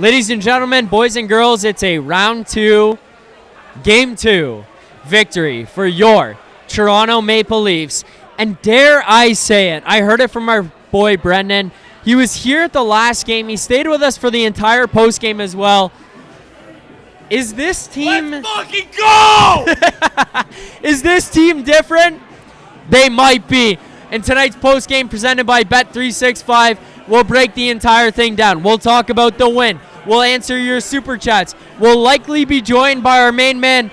Ladies and gentlemen, boys and girls, it's a round 2, game 2 victory for your Toronto Maple Leafs. And dare I say it, I heard it from our boy Brendan. He was here at the last game. He stayed with us for the entire postgame as well. Is this team... Let's fucking go! Is this team different? They might be. In tonight's postgame presented by Bet365, we'll break the entire thing down. We'll talk about the win. We'll answer your super chats. We'll likely be joined by our main man,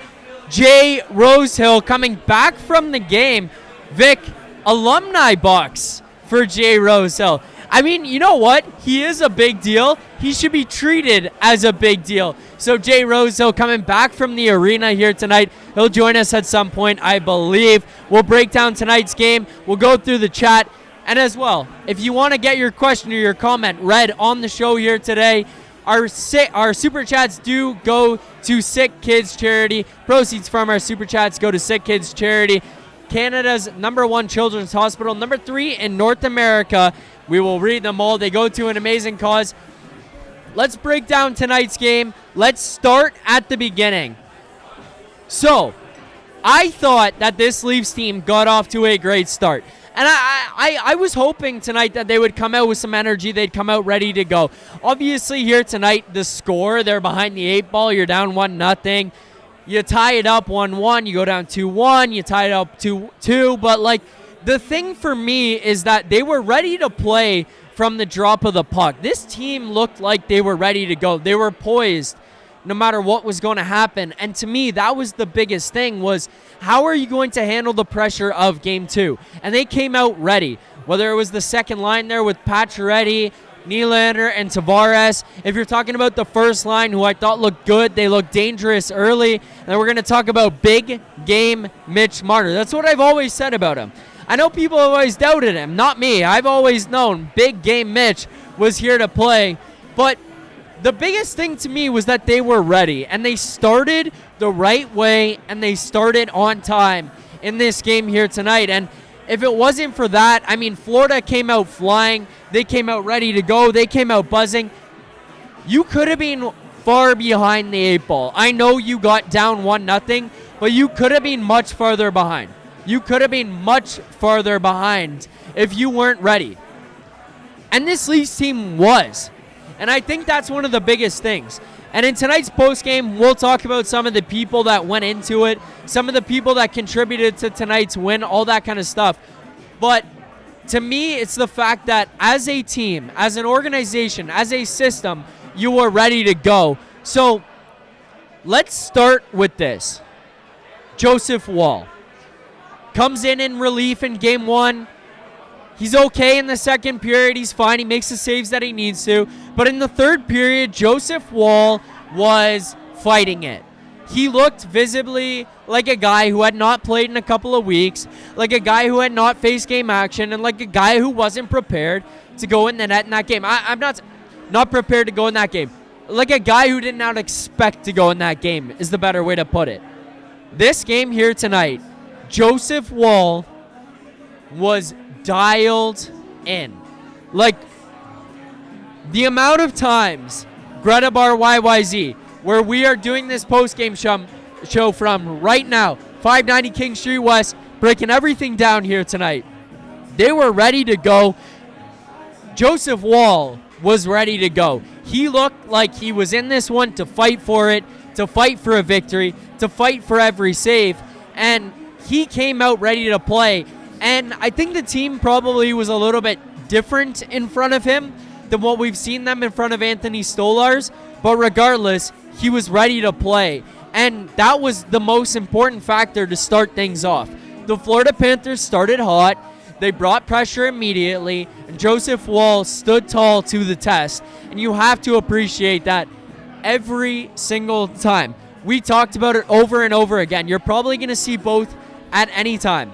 Jay Rosehill, coming back from the game. Vic, alumni box for Jay Rosehill. I mean, you know what? He is a big deal. He should be treated as a big deal. So Jay Rosehill coming back from the arena here tonight. He'll join us at some point, I believe. We'll break down tonight's game. We'll go through the chat. And as well, if you want to get your question or your comment read on the show here today, our super chats do go to Sick Kids Charity. Proceeds from our super chats go to Sick Kids Charity, Canada's #1 children's hospital, #3 in North America. We will read them all. They go to an amazing cause. Let's break down tonight's game. Let's start at the beginning. So, I thought that this Leafs team got off to a great start. And I was hoping tonight that they would come out with some energy. They'd come out ready to go. Obviously, here tonight, the score, they're behind the 8 ball. You're down 1-0. You tie it up 1-1. You go down 2-1. You tie it up 2-2. But, like, the thing for me is that they were ready to play from the drop of the puck. This team looked like they were ready to go. They were poised no matter what was going to happen. And to me, that was the biggest thing, was how are you going to handle the pressure of Game 2? And they came out ready. Whether it was the second line there with Pacioretty, Nylander, and Tavares. If you're talking about the first line, who I thought looked good, they looked dangerous early. And then we're going to talk about big game Mitch Marner. That's what I've always said about him. I know people have always doubted him. Not me. I've always known big game Mitch was here to play. But the biggest thing to me was that they were ready, and they started the right way, and they started on time in this game here tonight. And if it wasn't for that, I mean, Florida came out flying. They came out ready to go. They came out buzzing. You could have been far behind the 8 ball. I know you got down 1-0, but you could have been much farther behind. You could have been much farther behind if you weren't ready. And this Leafs team was. And I think that's one of the biggest things. And in tonight's postgame, we'll talk about some of the people that went into it, some of the people that contributed to tonight's win, all that kind of stuff. But to me, it's the fact that as a team, as an organization, as a system, you were ready to go. So let's start with this. Joseph Woll comes in relief in Game 1. He's okay in the second period. He's fine. He makes the saves that he needs to. But in the third period, Joseph Woll was fighting it. He looked visibly like a guy who had not played in a couple of weeks, like a guy who had not faced game action, and like a guy who wasn't prepared to go in the net in that game. I'm not prepared to go in that game. Like a guy who did not expect to go in that game is the better way to put it. This game here tonight, Joseph Woll was dialed in. Like, the amount of times, Greta Bar YYZ, where we are doing this post-game show from right now, 590 King Street West, breaking everything down here tonight. They were ready to go. Joseph Woll was ready to go. He looked like he was in this one to fight for it, to fight for a victory, to fight for every save, and he came out ready to play. And I think the team probably was a little bit different in front of him than what we've seen them in front of Anthony Stolarz. But regardless, he was ready to play. And that was the most important factor to start things off. The Florida Panthers started hot. They brought pressure immediately. And Joseph Woll stood tall to the test. And you have to appreciate that every single time. We talked about it over and over again. You're probably going to see both at any time.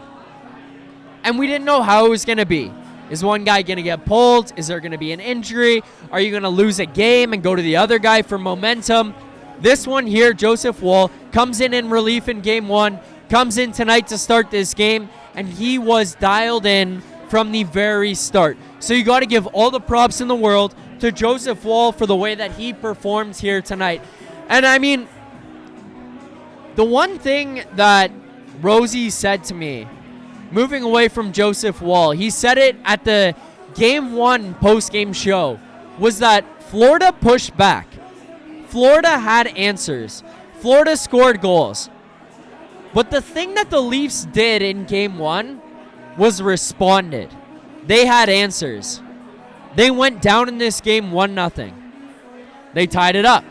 And we didn't know how it was going to be. Is one guy going to get pulled? Is there going to be an injury? Are you going to lose a game and go to the other guy for momentum? This one here, Joseph Woll, comes in relief in Game 1, comes in tonight to start this game, and he was dialed in from the very start. So you got to give all the props in the world to to Joseph Woll for the way that he performed here tonight. And I mean, the one thing that Rosie said to me, moving away from Joseph Woll, he said it at the Game 1 post-game show, was that Florida pushed back. Florida had answers. Florida scored goals. But the thing that the Leafs did in Game 1 was responded. They had answers. They went down in this game 1-0. They tied it up.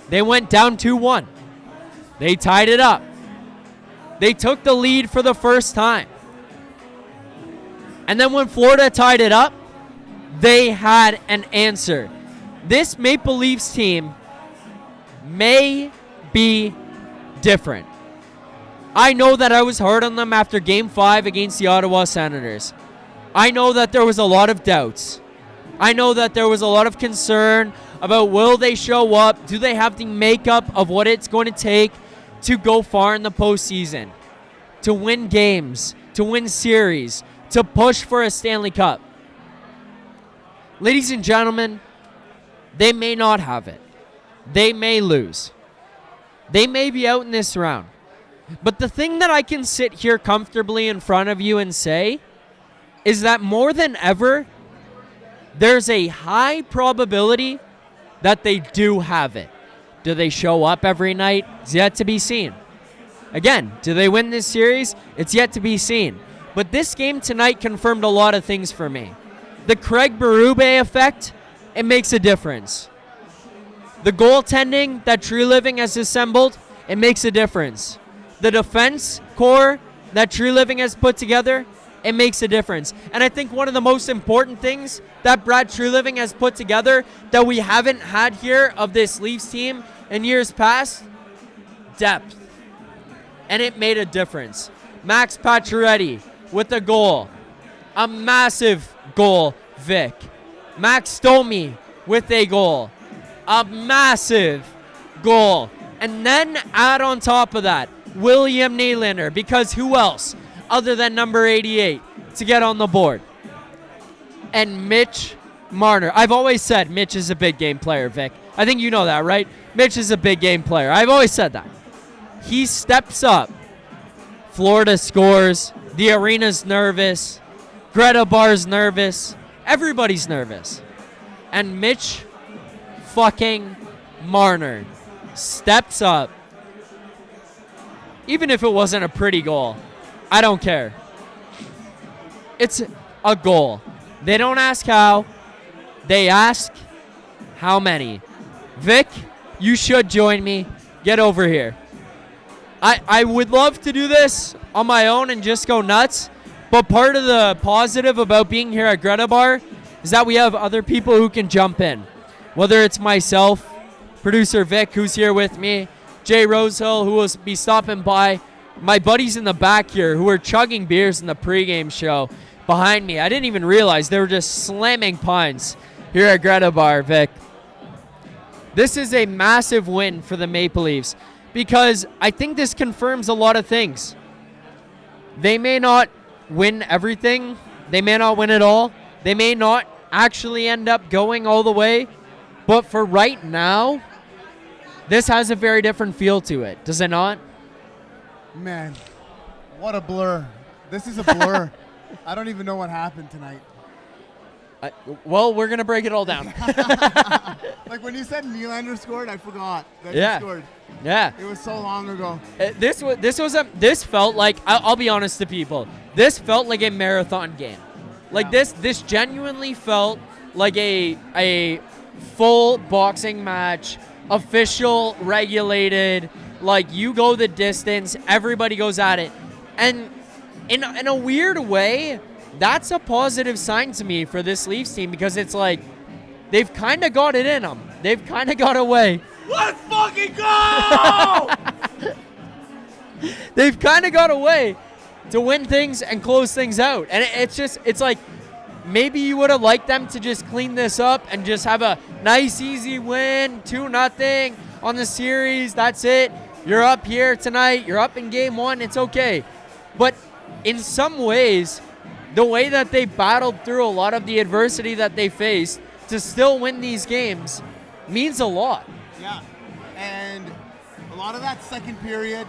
They went down 2-1. They tied it up. They took the lead for the first time. And then when Florida tied it up, they had an answer. This Maple Leafs team may be different. I know that I was hard on them after Game 5 against the Ottawa Senators. I know that there was a lot of doubts. I know that there was a lot of concern about will they show up? Do they have the makeup of what it's going to take to go far in the postseason? To win games, to win series, to push for a Stanley Cup. Ladies and gentlemen, they may not have it. They may lose. They may be out in this round. But the thing that I can sit here comfortably in front of you and say is that more than ever, there's a high probability that they do have it. Do they show up every night? It's yet to be seen. Again, do they win this series? It's yet to be seen. But this game tonight confirmed a lot of things for me. The Craig Berube effect, it makes a difference. The goaltending that True Living has assembled, it makes a difference. The defense core that True Living has put together, it makes a difference. And I think one of the most important things that Brad True Living has put together that we haven't had here of this Leafs team in years past, depth. And it made a difference. Max Pacioretty with a goal. A massive goal, Vic. Max Domi with a goal. A massive goal. And then add on top of that, William Nylander, because who else other than number 88 to get on the board? And Mitch Marner. I've always said Mitch is a big game player, Vic. I think you know that, right? Mitch is a big game player. I've always said that. He steps up. Florida scores. The arena's nervous. Greta Bar's nervous. Everybody's nervous. And Mitch fucking Marner steps up. Even if it wasn't a pretty goal, I don't care. It's a goal. They don't ask how. They ask how many. Vic, you should join me. Get over here. I would love to do this on my own and just go nuts, but part of the positive about being here at Greta Bar is that we have other people who can jump in. Whether it's myself, producer Vic, who's here with me, Jay Rosehill, who will be stopping by, my buddies in the back here who are chugging beers in the pregame show behind me. I didn't even realize they were just slamming pints here at Greta Bar, Vic. This is a massive win for the Maple Leafs because I think this confirms a lot of things. They may not win everything. They may not win it all. They may not actually end up going all the way. But for right now, this has a very different feel to it. Does it not? Man, what a blur. This is a blur. I don't even know what happened tonight. Well, we're going to break it all down. Like when you said Nylander scored, I forgot that Yeah. he scored. Yeah. It was so long ago. This felt like, I'll be honest to people, this felt like a marathon game. Like this genuinely felt like a full boxing match, official, regulated, like you go the distance, everybody goes at it. And in a weird way, that's a positive sign to me for this Leafs team because it's like they've kind of got it in them. They've kind of got away. Let's fucking go! They've kind of got away to win things and close things out. And it's like maybe you would have liked them to just clean this up and just have a nice, easy win, 2-0 on the series. That's it. You're up here tonight. You're up in game 1. It's okay. But in some ways, the way that they battled through a lot of the adversity that they faced to still win these games means a lot. Yeah. And a lot of that second period,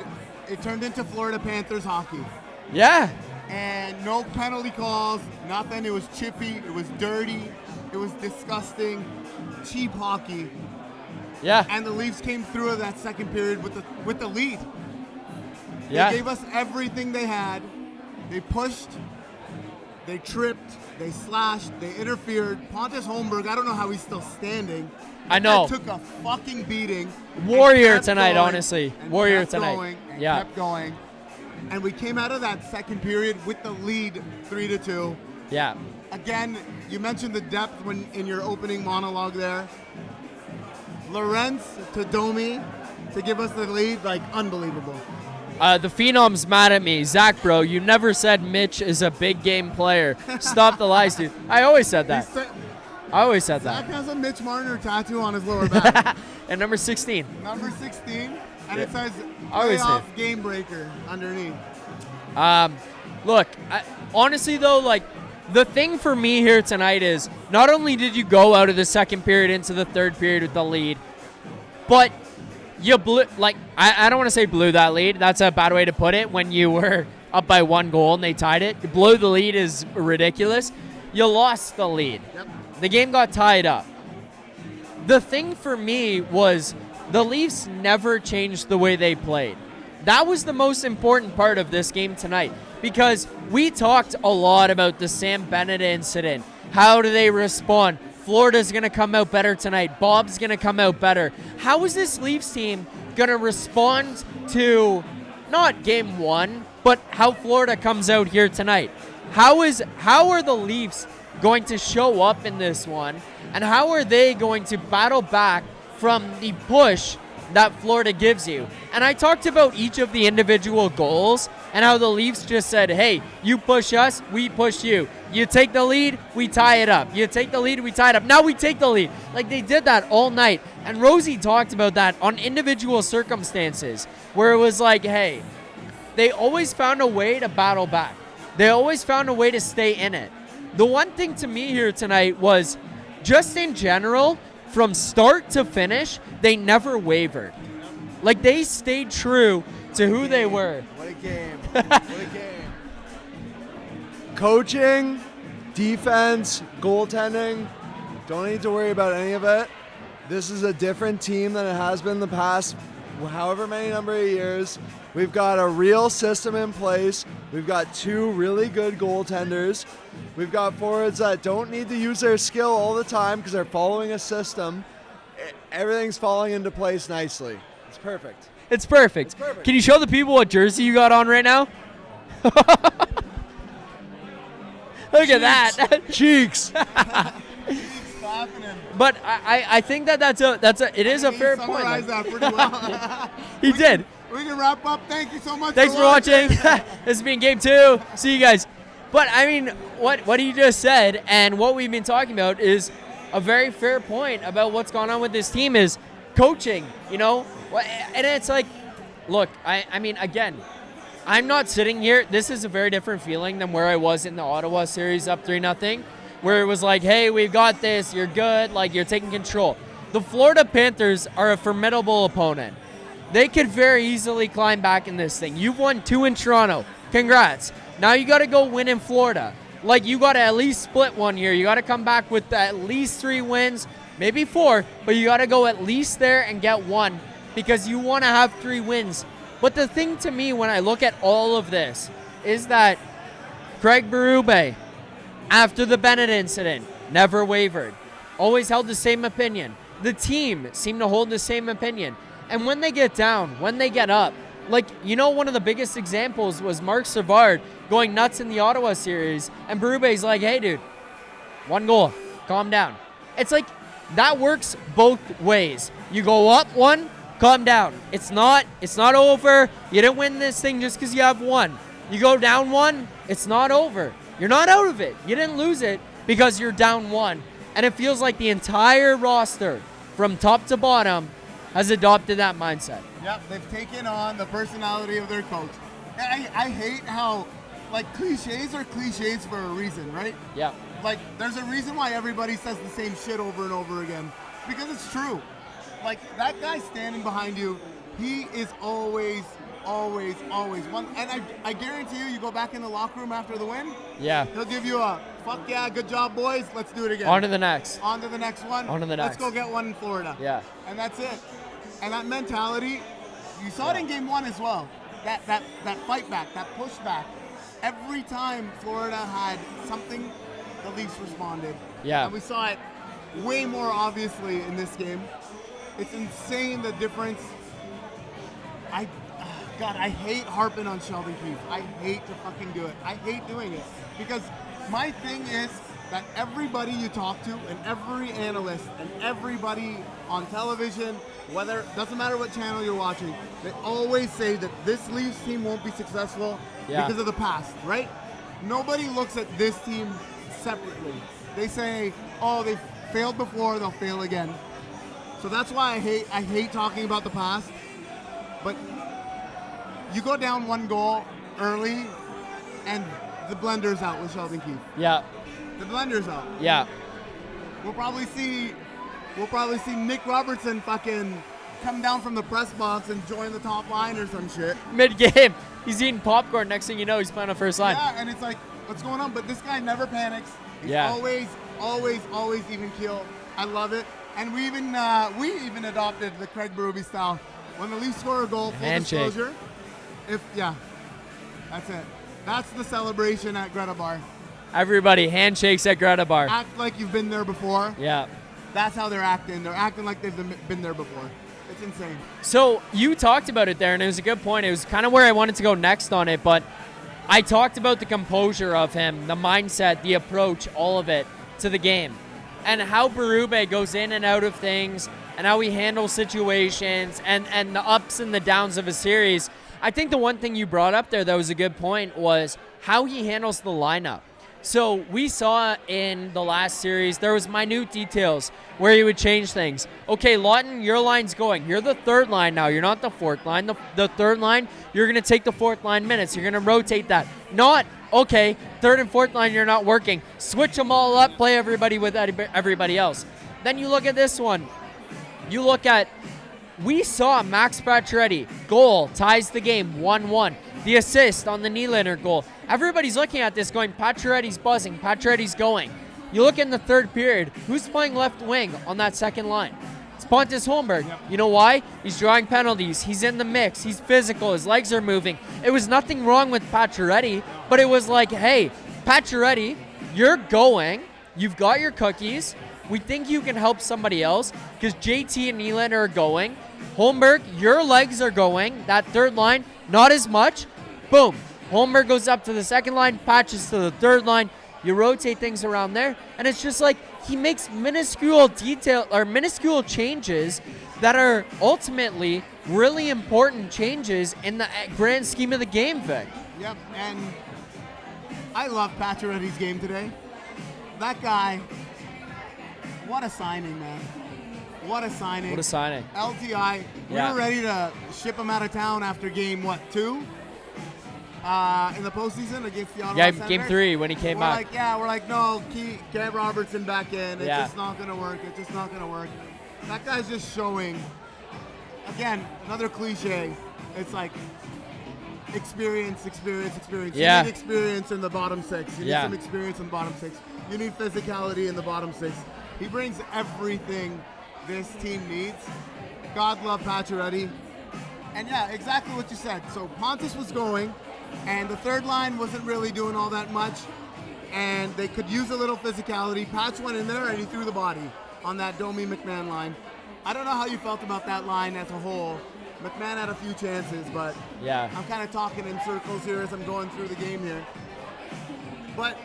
it turned into Florida Panthers hockey. Yeah. And no penalty calls, nothing. It was chippy, it was dirty, it was disgusting, cheap hockey. Yeah. And the Leafs came through that second period with the lead. Yeah. They gave us everything they had. They pushed, they tripped, they slashed, they interfered. Pontus Holmberg, I don't know how he's still standing. I know. That took a fucking beating. Warrior tonight, honestly. Warrior kept tonight. Going, and yeah. kept going. And we came out of that second period with the lead 3-2. Yeah. Again, you mentioned the depth in your opening monologue there. Lorenz to Domi to give us the lead, like unbelievable. The Phenom's mad at me. Zack, bro, you never said Mitch is a big game player. Stop the lies, dude. I always said that. I always said that. Zack has a Mitch Marner tattoo on his lower back. And number 16. Number 16, and it says Always playoff game breaker underneath. Look, honestly, though, like, the thing for me here tonight is not only did you go out of the second period into the third period with the lead, but you blew, like, I don't want to say blew that lead. That's a bad way to put it when you were up by 1 goal and they tied it. You blew the lead is ridiculous. You lost the lead. Yep. The game got tied up. The thing for me was the Leafs never changed the way they played. That was the most important part of this game tonight because we talked a lot about the Sam Bennett incident. How do they respond? Florida's going to come out better tonight. Bob's going to come out better. How is this Leafs team going to respond to not game 1, but how Florida comes out here tonight? How are the Leafs going to show up in this one, and how are they going to battle back from the push that Florida gives you? And I talked about each of the individual goals and how the Leafs just said, hey, you push us, we push you. You take the lead, we tie it up. You take the lead, we tie it up. Now we take the lead. Like, they did that all night. And Rosie talked about that on individual circumstances where it was like, hey, they always found a way to battle back. They always found a way to stay in it. The one thing to me here tonight was just in general, from start to finish, they never wavered. Like, they stayed true to who they were. What a game. What a game. Coaching, defense, goaltending, don't need to worry about any of it. This is a different team than it has been the past however many number of years. We've got a real system in place. We've got 2 really good goaltenders. We've got forwards that don't need to use their skill all the time because they're following a system. Everything's falling into place nicely. It's perfect. It's perfect. It's perfect. Can you show the people what jersey you got on right now? Look at that. Cheeks. But I think it is a fair point. Summarized that pretty well. He did. We can wrap up. Thank you so much. Thanks for watching. This has been game 2. See you guys. But I mean, what he just said and what we've been talking about is a very fair point about what's going on with this team is coaching, you know? And it's like, look, I mean, again, I'm not sitting here. This is a very different feeling than where I was in the Ottawa series up 3-0, where it was like, hey, we've got this, you're good, like you're taking control. The Florida Panthers are a formidable opponent. They could very easily climb back in this thing. You've won 2 in Toronto. Congrats. Now you got to go win in Florida. Like, you got to at least split one here. You got to come back with at least 3 wins, maybe 4, but you got to go at least there and get 1 because you want to have 3 wins. But the thing to me when I look at all of this is that Craig Berube, after the Bennett incident, never wavered. Always held the same opinion. The team seemed to hold the same opinion. And when they get down, when they get up, like, you know, one of the biggest examples was Mark Savard going nuts in the Ottawa series, and Berube's like, hey, dude, 1 goal, calm down. It's like, that works both ways. You go up 1, calm down. It's not over. You didn't win this thing just because you have 1. You go down 1, it's not over. You're not out of it. You didn't lose it because you're down 1. And it feels like the entire roster, from top to bottom, has adopted that mindset. Yep, they've taken on the personality of their coach. And I hate how like cliches are cliches for a reason, right? Yeah. Like, there's a reason why everybody says the same shit over and over again. Because it's true. Like, that guy standing behind you, he is always one. And I guarantee you go back in the locker room after the win, Yeah. he'll give you a, fuck yeah, good job, boys. Let's do it again. On to the next. On to the next one. On to the Let's next. go get one in Florida. Yeah. And that's it. And that mentality, you saw it in game 1 as well. That fight back, that push back. Every time Florida had something, the Leafs responded. Yeah. And we saw it way more obviously in this game. It's insane the difference. God, I hate harping on Sheldon Keefe. I hate to fucking do it. I hate doing it. Because my thing is that everybody you talk to and every analyst and everybody on television, doesn't matter what channel you're watching, they always say that this Leafs team won't be successful because of the past, right? Nobody looks at this team separately. They say, oh, they failed before, they'll fail again. So that's why I hate talking about the past. But you go down 1 goal early, and the blender's out with Sheldon Keefe. Yeah. The blender's out. Yeah. We'll probably see Nick Robertson fucking come down from the press box and join the top line or some shit. Mid-game, he's eating popcorn. Next thing you know, he's playing on first line. Yeah, and it's like, what's going on? But this guy never panics. He's always even keel. I love it. And we even adopted the Craig Berube style. When the Leafs score a goal, full Handshake. disclosure. That's it. That's the celebration at Greta Bar. Everybody, handshakes at Greta Bar. Act like you've been there before. Yeah. That's how they're acting. They're acting like they've been there before. It's insane. So you talked about it there, and it was a good point. It was kind of where I wanted to go next on it, but I talked about the composure of him, the mindset, the approach, all of it to the game, and how Berube goes in and out of things, and how he handles situations, and the ups and the downs of a series. I think the one thing you brought up there that was a good point was how he handles the lineup. So we saw in the last series, there was minute details where he would change things. Okay, Lawton, your line's going. You're the third line now. You're not the fourth line. The third line, you're going to take the fourth line minutes. You're going to rotate that. Not, okay, third and fourth line, you're not working. Switch them all up, play everybody with everybody else. Then you look at this one. We saw Max Pacioretty, goal, ties the game, 1-1. The assist on the Nylander goal. Everybody's looking at this going, Pacioretty's buzzing, Pacioretty's going. You look in the third period, who's playing left wing on that second line? It's Pontus Holmberg. Yep. You know why? He's drawing penalties. He's in the mix. He's physical. His legs are moving. It was nothing wrong with Pacioretty, but it was like, hey, Pacioretty, you're going. You've got your cookies. We think you can help somebody else because JT and Nylander are going. Holmberg, your legs are going. That third line, not as much. Boom. Holmberg goes up to the second line, Patches to the third line. You rotate things around there, and it's just like he makes minuscule changes that are ultimately really important changes in the grand scheme of the game, Vic. Yep, and I love Pacioretty's game today. That guy, what a signing, man. What a signing. What a signing. LTI. We were ready to ship him out of town after game, 2? In the postseason against the Ottawa Senators. Game 3 when he came back. We're like, no, get Robertson back in. It's just not going to work. It's just not going to work. That guy's just showing, again, another cliche. It's like experience. Yeah. You need experience in the bottom 6. You need some experience in the bottom 6. You need physicality in the bottom 6. He brings everything this team needs. God love Pacioretty. And yeah, exactly what you said. So Pontus was going, and the third line wasn't really doing all that much, and they could use a little physicality. Patch went in there, and he threw the body on that Domi-McMahon line. I don't know how you felt about that line as a whole. McMahon had a few chances, but I'm kind of talking in circles here as I'm going through the game here. But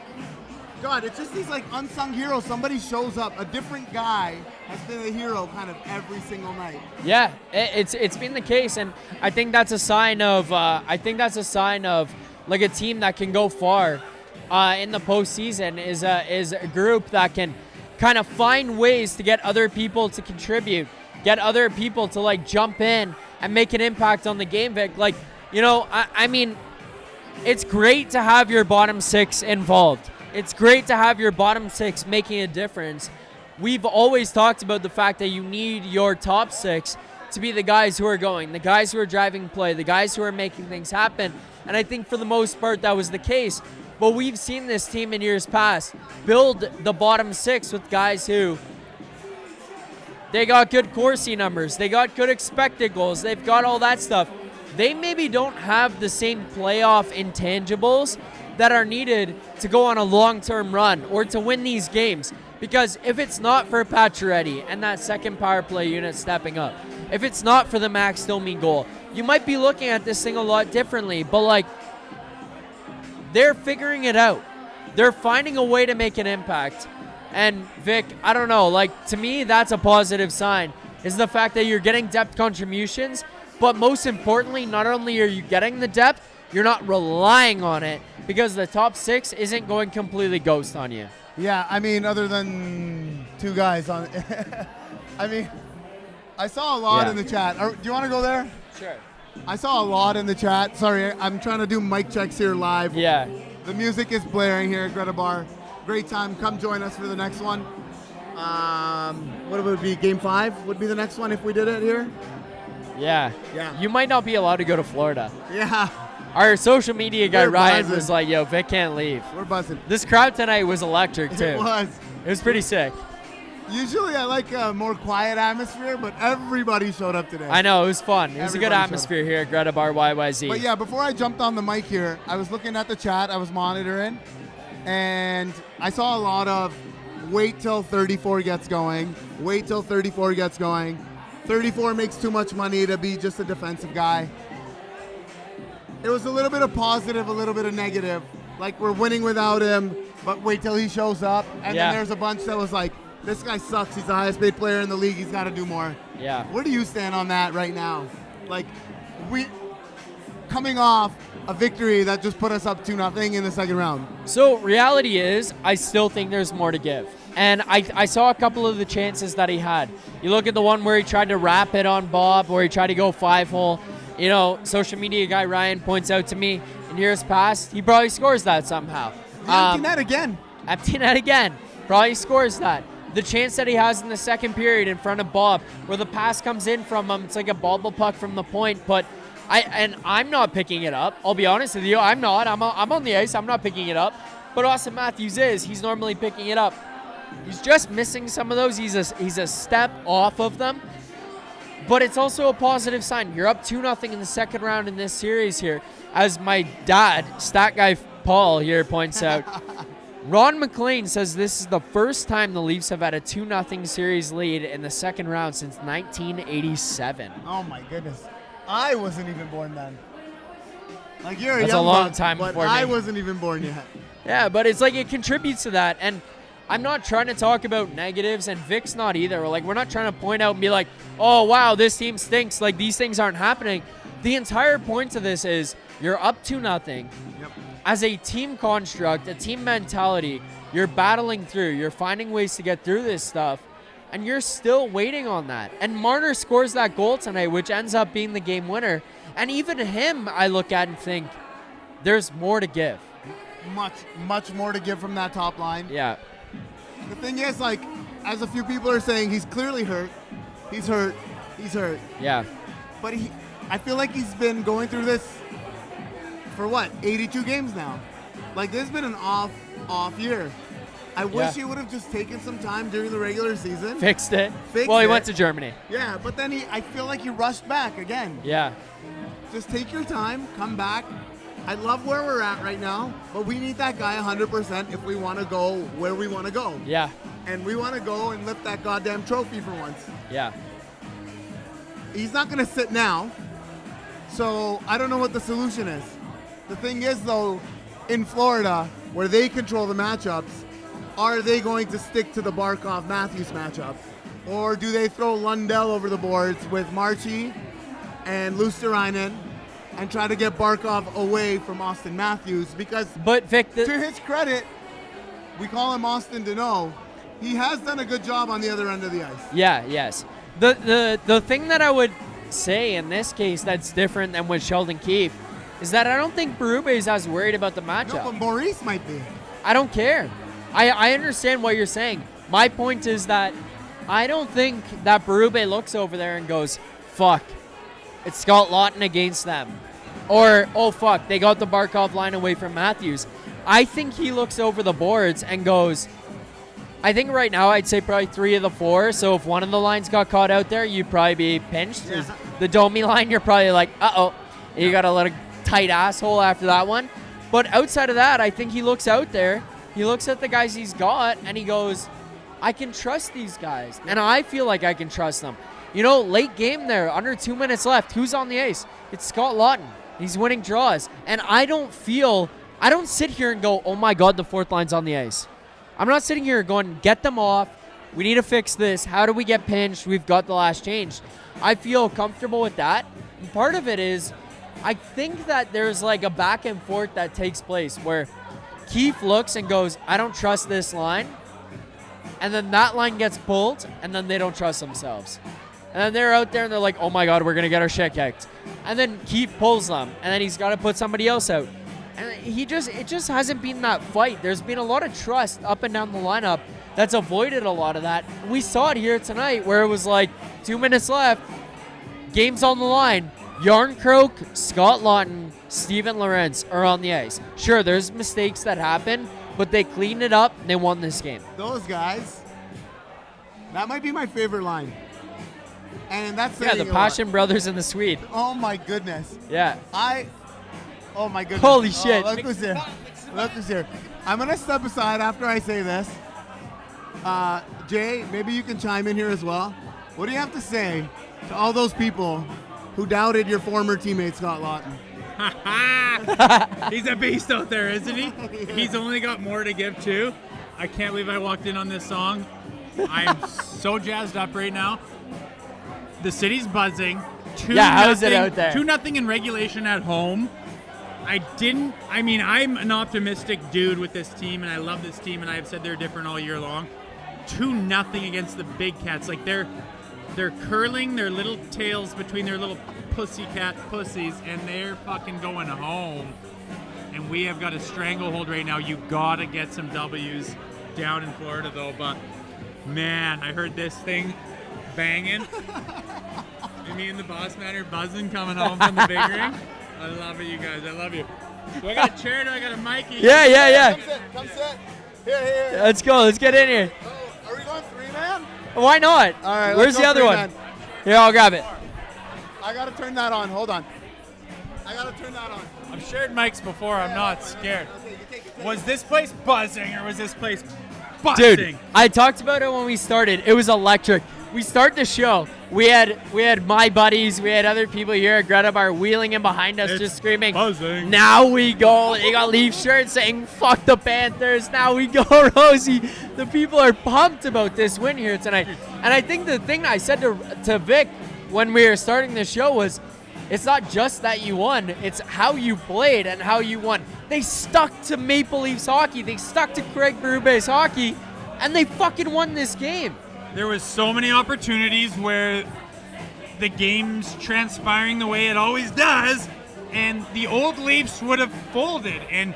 God, it's just these like unsung heroes. Somebody shows up. A different guy has been a hero kind of every single night. Yeah, it's been the case, and I think that's a sign of like a team that can go far in the postseason is a group that can kind of find ways to get other people to contribute, get other people to like jump in and make an impact on the game, Vic. Like, you know, I mean, it's great to have your bottom six involved. It's great to have your bottom six making a difference. We've always talked about the fact that you need your top six to be the guys who are going, the guys who are driving play, the guys who are making things happen. And I think for the most part that was the case. But we've seen this team in years past build the bottom six with guys who, they got good Corsi numbers, they got good expected goals, they've got all that stuff. They maybe don't have the same playoff intangibles that are needed to go on a long-term run or to win these games. Because if it's not for Pacioretty and that second power play unit stepping up, if it's not for the Max Domi goal, you might be looking at this thing a lot differently. But, like, they're figuring it out. They're finding a way to make an impact. And, Vic, I don't know. Like, to me, that's a positive sign, is the fact that you're getting depth contributions. But most importantly, not only are you getting the depth, you're not relying on it because the top six isn't going completely ghost on you. Yeah, I mean, other than two guys on I mean, I saw a lot in the chat. Do you want to go there? Sure. I saw a lot in the chat. Sorry, I'm trying to do mic checks here live. Yeah. The music is blaring here at Greta Bar. Great time. Come join us for the next one. What would it be? Game 5 would be the next one if we did it here? Yeah. Yeah. You might not be allowed to go to Florida. Yeah. Our social media guy, We're Ryan, buzzing. was like, yo, Vic can't leave. We're buzzing. This crowd tonight was electric, too. It was. It was pretty sick. Usually I like a more quiet atmosphere, but everybody showed up today. I know, it was fun. It was a good Everybody atmosphere here at Greta Bar YYZ. But yeah, before I jumped on the mic here, I was looking at the chat, I was monitoring, and I saw a lot of wait till 34 gets going, wait till 34 gets going. 34 makes too much money to be just a defensive guy. It was a little bit of positive, a little bit of negative. Like, we're winning without him, but wait till he shows up. And then there's a bunch that was like, this guy sucks. He's the highest paid player in the league. He's got to do more. Yeah. Where do you stand on that right now? Like, we coming off a victory that just put us up 2-0 in the second round. So reality is, I still think there's more to give. And I saw a couple of the chances that he had. You look at the one where he tried to wrap it on Bob, where he tried to go 5-hole. You know, social media guy Ryan points out to me, in years past, he probably scores that somehow. Empty net again. Empty net again. Probably scores that. The chance that he has in the second period in front of Bob, where the pass comes in from him, it's like a bobble puck from the point, but I'm not picking it up. I'll be honest with you, I'm not. I'm on the ice. I'm not picking it up. But Austin Matthews is. He's normally picking it up. He's just missing some of those. He's a step off of them. But it's also a positive sign. You're up 2-0 in the second round in this series here. As my dad, stat guy Paul here points out, Ron McLean says this is the first time the Leafs have had a 2-0 series lead in the second round since 1987. Oh my goodness. I wasn't even born then. Like, you're That's a young a long buck, time but before me. I wasn't even born yet. Yeah, but it's like it contributes to that. And I'm not trying to talk about negatives, and Vic's not either. Like, we're not trying to point out and be like, oh, wow, this team stinks. Like, these things aren't happening. The entire point to this is you're up 2-0. Yep. As a team construct, a team mentality, you're battling through. You're finding ways to get through this stuff, and you're still waiting on that. And Marner scores that goal tonight, which ends up being the game winner. And even him, I look at and think, there's more to give. Much more to give from that top line. Yeah. The thing is, like, as a few people are saying, he's clearly hurt. He's hurt. Yeah. But I feel like he's been going through this for 82 games now. Like, this has been an off year. I wish he would have just taken some time during the regular season. Fixed it. He went to Germany. Yeah, but then I feel like he rushed back again. Yeah. Just take your time, come back. I love where we're at right now, but we need that guy 100% if we want to go where we want to go. Yeah. And we want to go and lift that goddamn trophy for once. Yeah. He's not going to sit now, so I don't know what the solution is. The thing is, though, in Florida, where they control the matchups, are they going to stick to the Barkov-Matthews matchup? Or do they throw Lundell over the boards with Marchie and Luosterainen and try to get Barkov away from Austin Matthews? Because, Vic, to his credit, we call him Austin Deneau. He has done a good job on the other end of the ice. Yeah, yes. The thing that I would say in this case that's different than with Sheldon Keefe is that I don't think Berube is as worried about the matchup. No, but Maurice might be. I don't care. I understand what you're saying. My point is that I don't think that Berube looks over there and goes, fuck, it's Scott Laughton against them. Or, oh, fuck, they got the Barkov line away from Matthews. I think he looks over the boards and goes, I think right now I'd say probably 3 of the 4. So if one of the lines got caught out there, you'd probably be pinched. Yeah. The Domi line, you're probably like, uh-oh. You got to let a tight asshole after that one. But outside of that, I think he looks out there. He looks at the guys he's got, and he goes, I can trust these guys. And I feel like I can trust them. You know, late game there, under 2 minutes left. Who's on the ice? It's Scott Laughton. He's winning draws. And I don't sit here and go, oh my God, the fourth line's on the ice. I'm not sitting here going, get them off. We need to fix this. How do we get pinched? We've got the last change. I feel comfortable with that. And part of it is, I think that there's like a back and forth that takes place where Keefe looks and goes, I don't trust this line. And then that line gets pulled, and then they don't trust themselves. And then they're out there and they're like, oh my God, we're going to get our shit kicked. And then Keefe pulls them, and then he's got to put somebody else out. And it just hasn't been that fight. There's been a lot of trust up and down the lineup that's avoided a lot of that. We saw it here tonight where it was like 2 minutes left, game's on the line. Yarncroke, Scott Laughton, Steven Lorentz are on the ice. Sure, there's mistakes that happen, but they cleaned it up and they won this game. Those guys, that might be my favorite line. And that's the Passion brothers and the Swede. Oh my goodness. Yeah. Oh my goodness. Holy shit. Look who's here. Look who's here. I'm going to step aside after I say this. Jay, maybe you can chime in here as well. What do you have to say to all those people who doubted your former teammate, Scott Laughton? He's a beast out there, isn't he? He's only got more to give, too. I can't believe I walked in on this song. I'm so jazzed up right now. The city's buzzing. How is it out there? 2-0 in regulation at home. I'm an optimistic dude with this team, and I love this team, and I've said they're different all year long. 2-0 against the Big Cats. Like, they're curling their little tails between their little pussycat pussies, and they're fucking going home. And we have got a stranglehold right now. You got to get some W's down in Florida, though. But, man, I heard this thing banging. And me and the boss man are buzzing coming home from the big ring. I love it, you guys. I love you. Do I got a chair? Do I got a mic? Yeah. Come sit. Here. Let's go. Let's get in here. Oh, are we going 3-man? Why not? All right. Where's the other one? Here, I'll grab it. I got to turn that on. Hold on. I got to turn that on. I've shared mics before. I'm not scared. Was this place buzzing or was this place buzzing? Dude, I talked about it when we started. It was electric. We start the show. We had my buddies. We had other people here at Greta Bar wheeling in behind us, just screaming. Buzzing. Now we go. They got Leaf shirts saying, fuck the Panthers. Now we go, Rosie. The people are pumped about this win here tonight. And I think the thing I said to Vic when we were starting the show was, it's not just that you won. It's how you played and how you won. They stuck to Maple Leafs hockey. They stuck to Craig Berube's hockey, and they fucking won this game. There was so many opportunities where the game's transpiring the way it always does, and the old Leafs would have folded and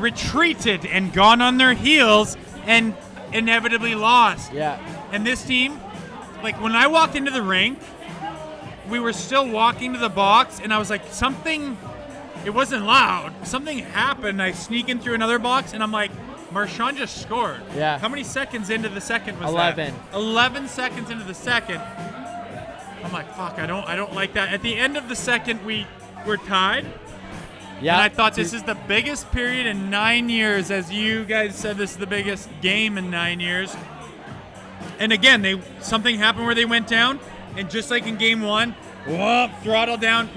retreated and gone on their heels and inevitably lost. Yeah. And this team, like when I walked into the rink, we were still walking to the box, and I was like, it wasn't loud. Something happened. I sneak in through another box, and I'm like, Marchand just scored. Yeah. How many seconds into the second was 11. that? 11 seconds into the second. I'm like, fuck, I don't like that. At the end of the second, we were tied. Yeah. And I thought this is the biggest period in 9 years. As you guys said, this is the biggest game in 9 years. And again, something happened where they went down, and just like in game one, whoop, throttle down,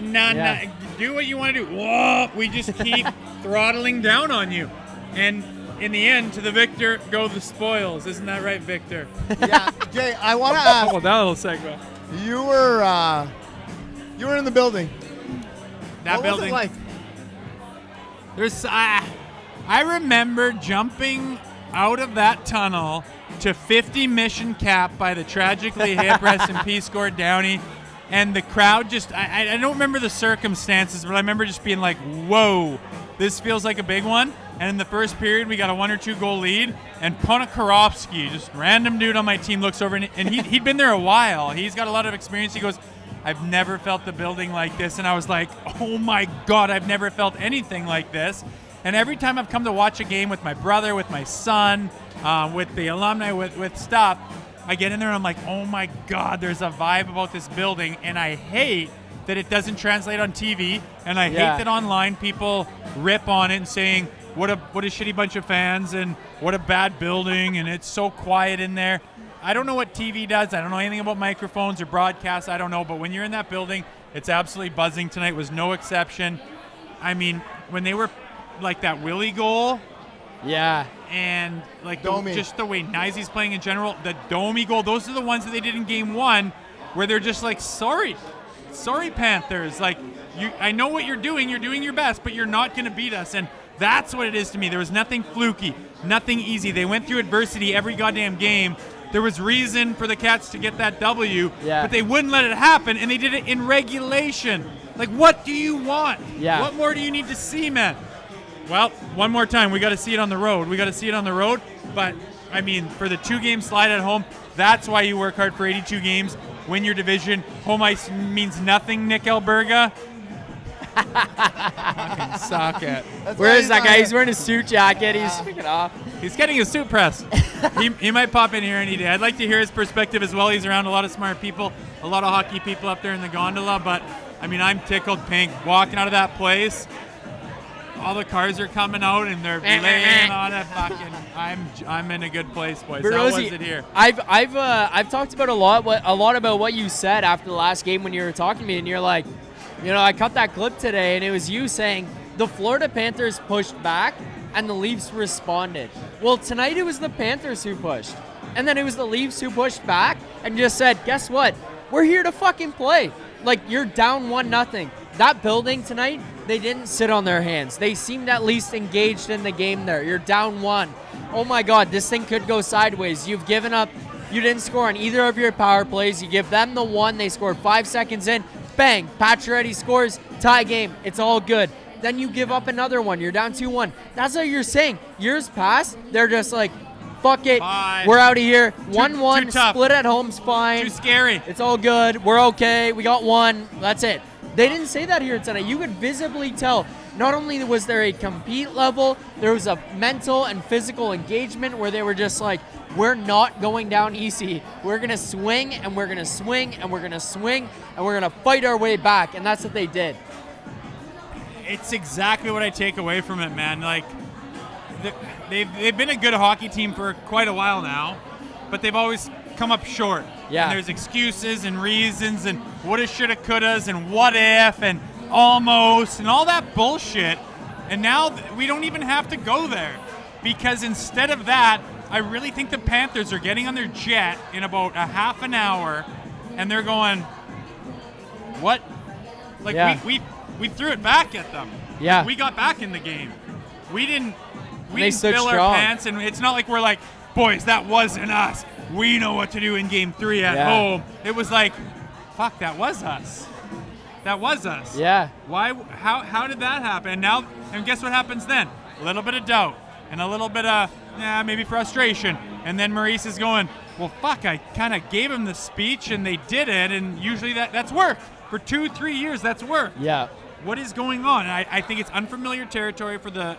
do what you want to do. Whoop, we just keep throttling down on you. And in the end, to the victor go the spoils. Isn't that right, Victor? Yeah, Jay, I want to ask. Oh, that little segment. You were in the building. That what building. was it like? I remember jumping out of that tunnel to 50 mission cap by the tragically hip, rest in peace, Gord Downey, And the crowd just, I don't remember the circumstances, but I remember just being like, whoa, this feels like a big one. And in the first period, we got a 1 or 2 goal lead. And Ponikarovsky, just random dude on my team, looks over, and he'd been there a while. He's got a lot of experience. He goes, I've never felt the building like this. And I was like, oh my God, I've never felt anything like this. And every time I've come to watch a game with my brother, with my son, with the alumni, with stuff, I get in there and I'm like, oh my God, there's a vibe about this building. And I hate that it doesn't translate on TV. And I hate that online people rip on it and saying, what a shitty bunch of fans and what a bad building. And it's so quiet in there. I don't know what TV does. I don't know anything about microphones or broadcasts. I don't know. But when you're in that building, it's absolutely buzzing. Tonight was no exception. I mean, when they were like that Willie goal. Yeah. And like just the way Nyezy's playing in general, the Domi goal, those are the ones that they did in game 1 where they're just like, sorry Panthers, like I know what you're doing your best, but you're not going to beat us. And that's what it is to me. There was nothing fluky, nothing easy. They went through adversity every goddamn game. There was reason for the Cats to get that W, but they wouldn't let it happen, and they did it in regulation. Like, what do you want? Yeah. What more do you need to see, man? Well, one more time, we got to see it on the road. But, I mean, for the 2-game slide at home, that's why you work hard for 82 games, win your division. Home ice means nothing, Nick Alberga. Fucking suck it. Where is that guy? He's wearing a suit jacket. He's freaking off. He's getting his suit pressed. he might pop in here any day. I'd like to hear his perspective as well. He's around a lot of smart people, a lot of hockey people up there in the gondola. But, I mean, I'm tickled pink walking out of that place. All the cars are coming out and they're laying on it. Fucking, I'm in a good place, boys. How was it here? I've talked about a lot about what you said after the last game when you were talking to me, and you're like, I cut that clip today, and it was you saying the Florida Panthers pushed back and the Leafs responded. Well, tonight it was the Panthers who pushed, and then it was the Leafs who pushed back and just said, guess what? We're here to fucking play. Like, you're down 1-0. That building tonight, they didn't sit on their hands. They seemed at least engaged in the game there. You're down 1. Oh my God, this thing could go sideways. You've given up. You didn't score on either of your power plays. You give them the 1. They scored 5 seconds in. Bang, Pacioretty scores. Tie game. It's all good. Then you give up another one. You're down 2-1. That's what you're saying. Years past, they're just like, fuck it. Bye. We're out of here. 1-1. Too tough. Split at home's fine. Too scary. It's all good. We're okay. We got 1. That's it. They didn't say that here tonight. You could visibly tell. Not only was there a compete level, there was a mental and physical engagement where they were just like, we're not going down easy. We're going to swing, and we're going to swing, and we're going to swing, and we're going to fight our way back. And that's what they did. It's exactly what I take away from it, man. Like, they've been a good hockey team for quite a while now, but they've always come up short. Yeah. And there's excuses and reasons and woulda, shoulda, couldas and what if and almost and all that bullshit. And now we don't even have to go there, because instead of that, I really think the Panthers are getting on their jet in about a half an hour, and they're going, what? Like, we threw it back at them. Yeah. We got back in the game. We didn't stood fill our strong. pants, and it's not like we're like, boys, that wasn't us. We know what to do in game 3 at home. It was like, fuck, that was us. That was us. Yeah. Why? How did that happen? And guess what happens then? A little bit of doubt and a little bit of maybe frustration. And then Maurice is going, well, fuck, I kind of gave him the speech and they did it, and usually that's worked. For 2-3 years, that's worked. Yeah. What is going on? And I think it's unfamiliar territory for the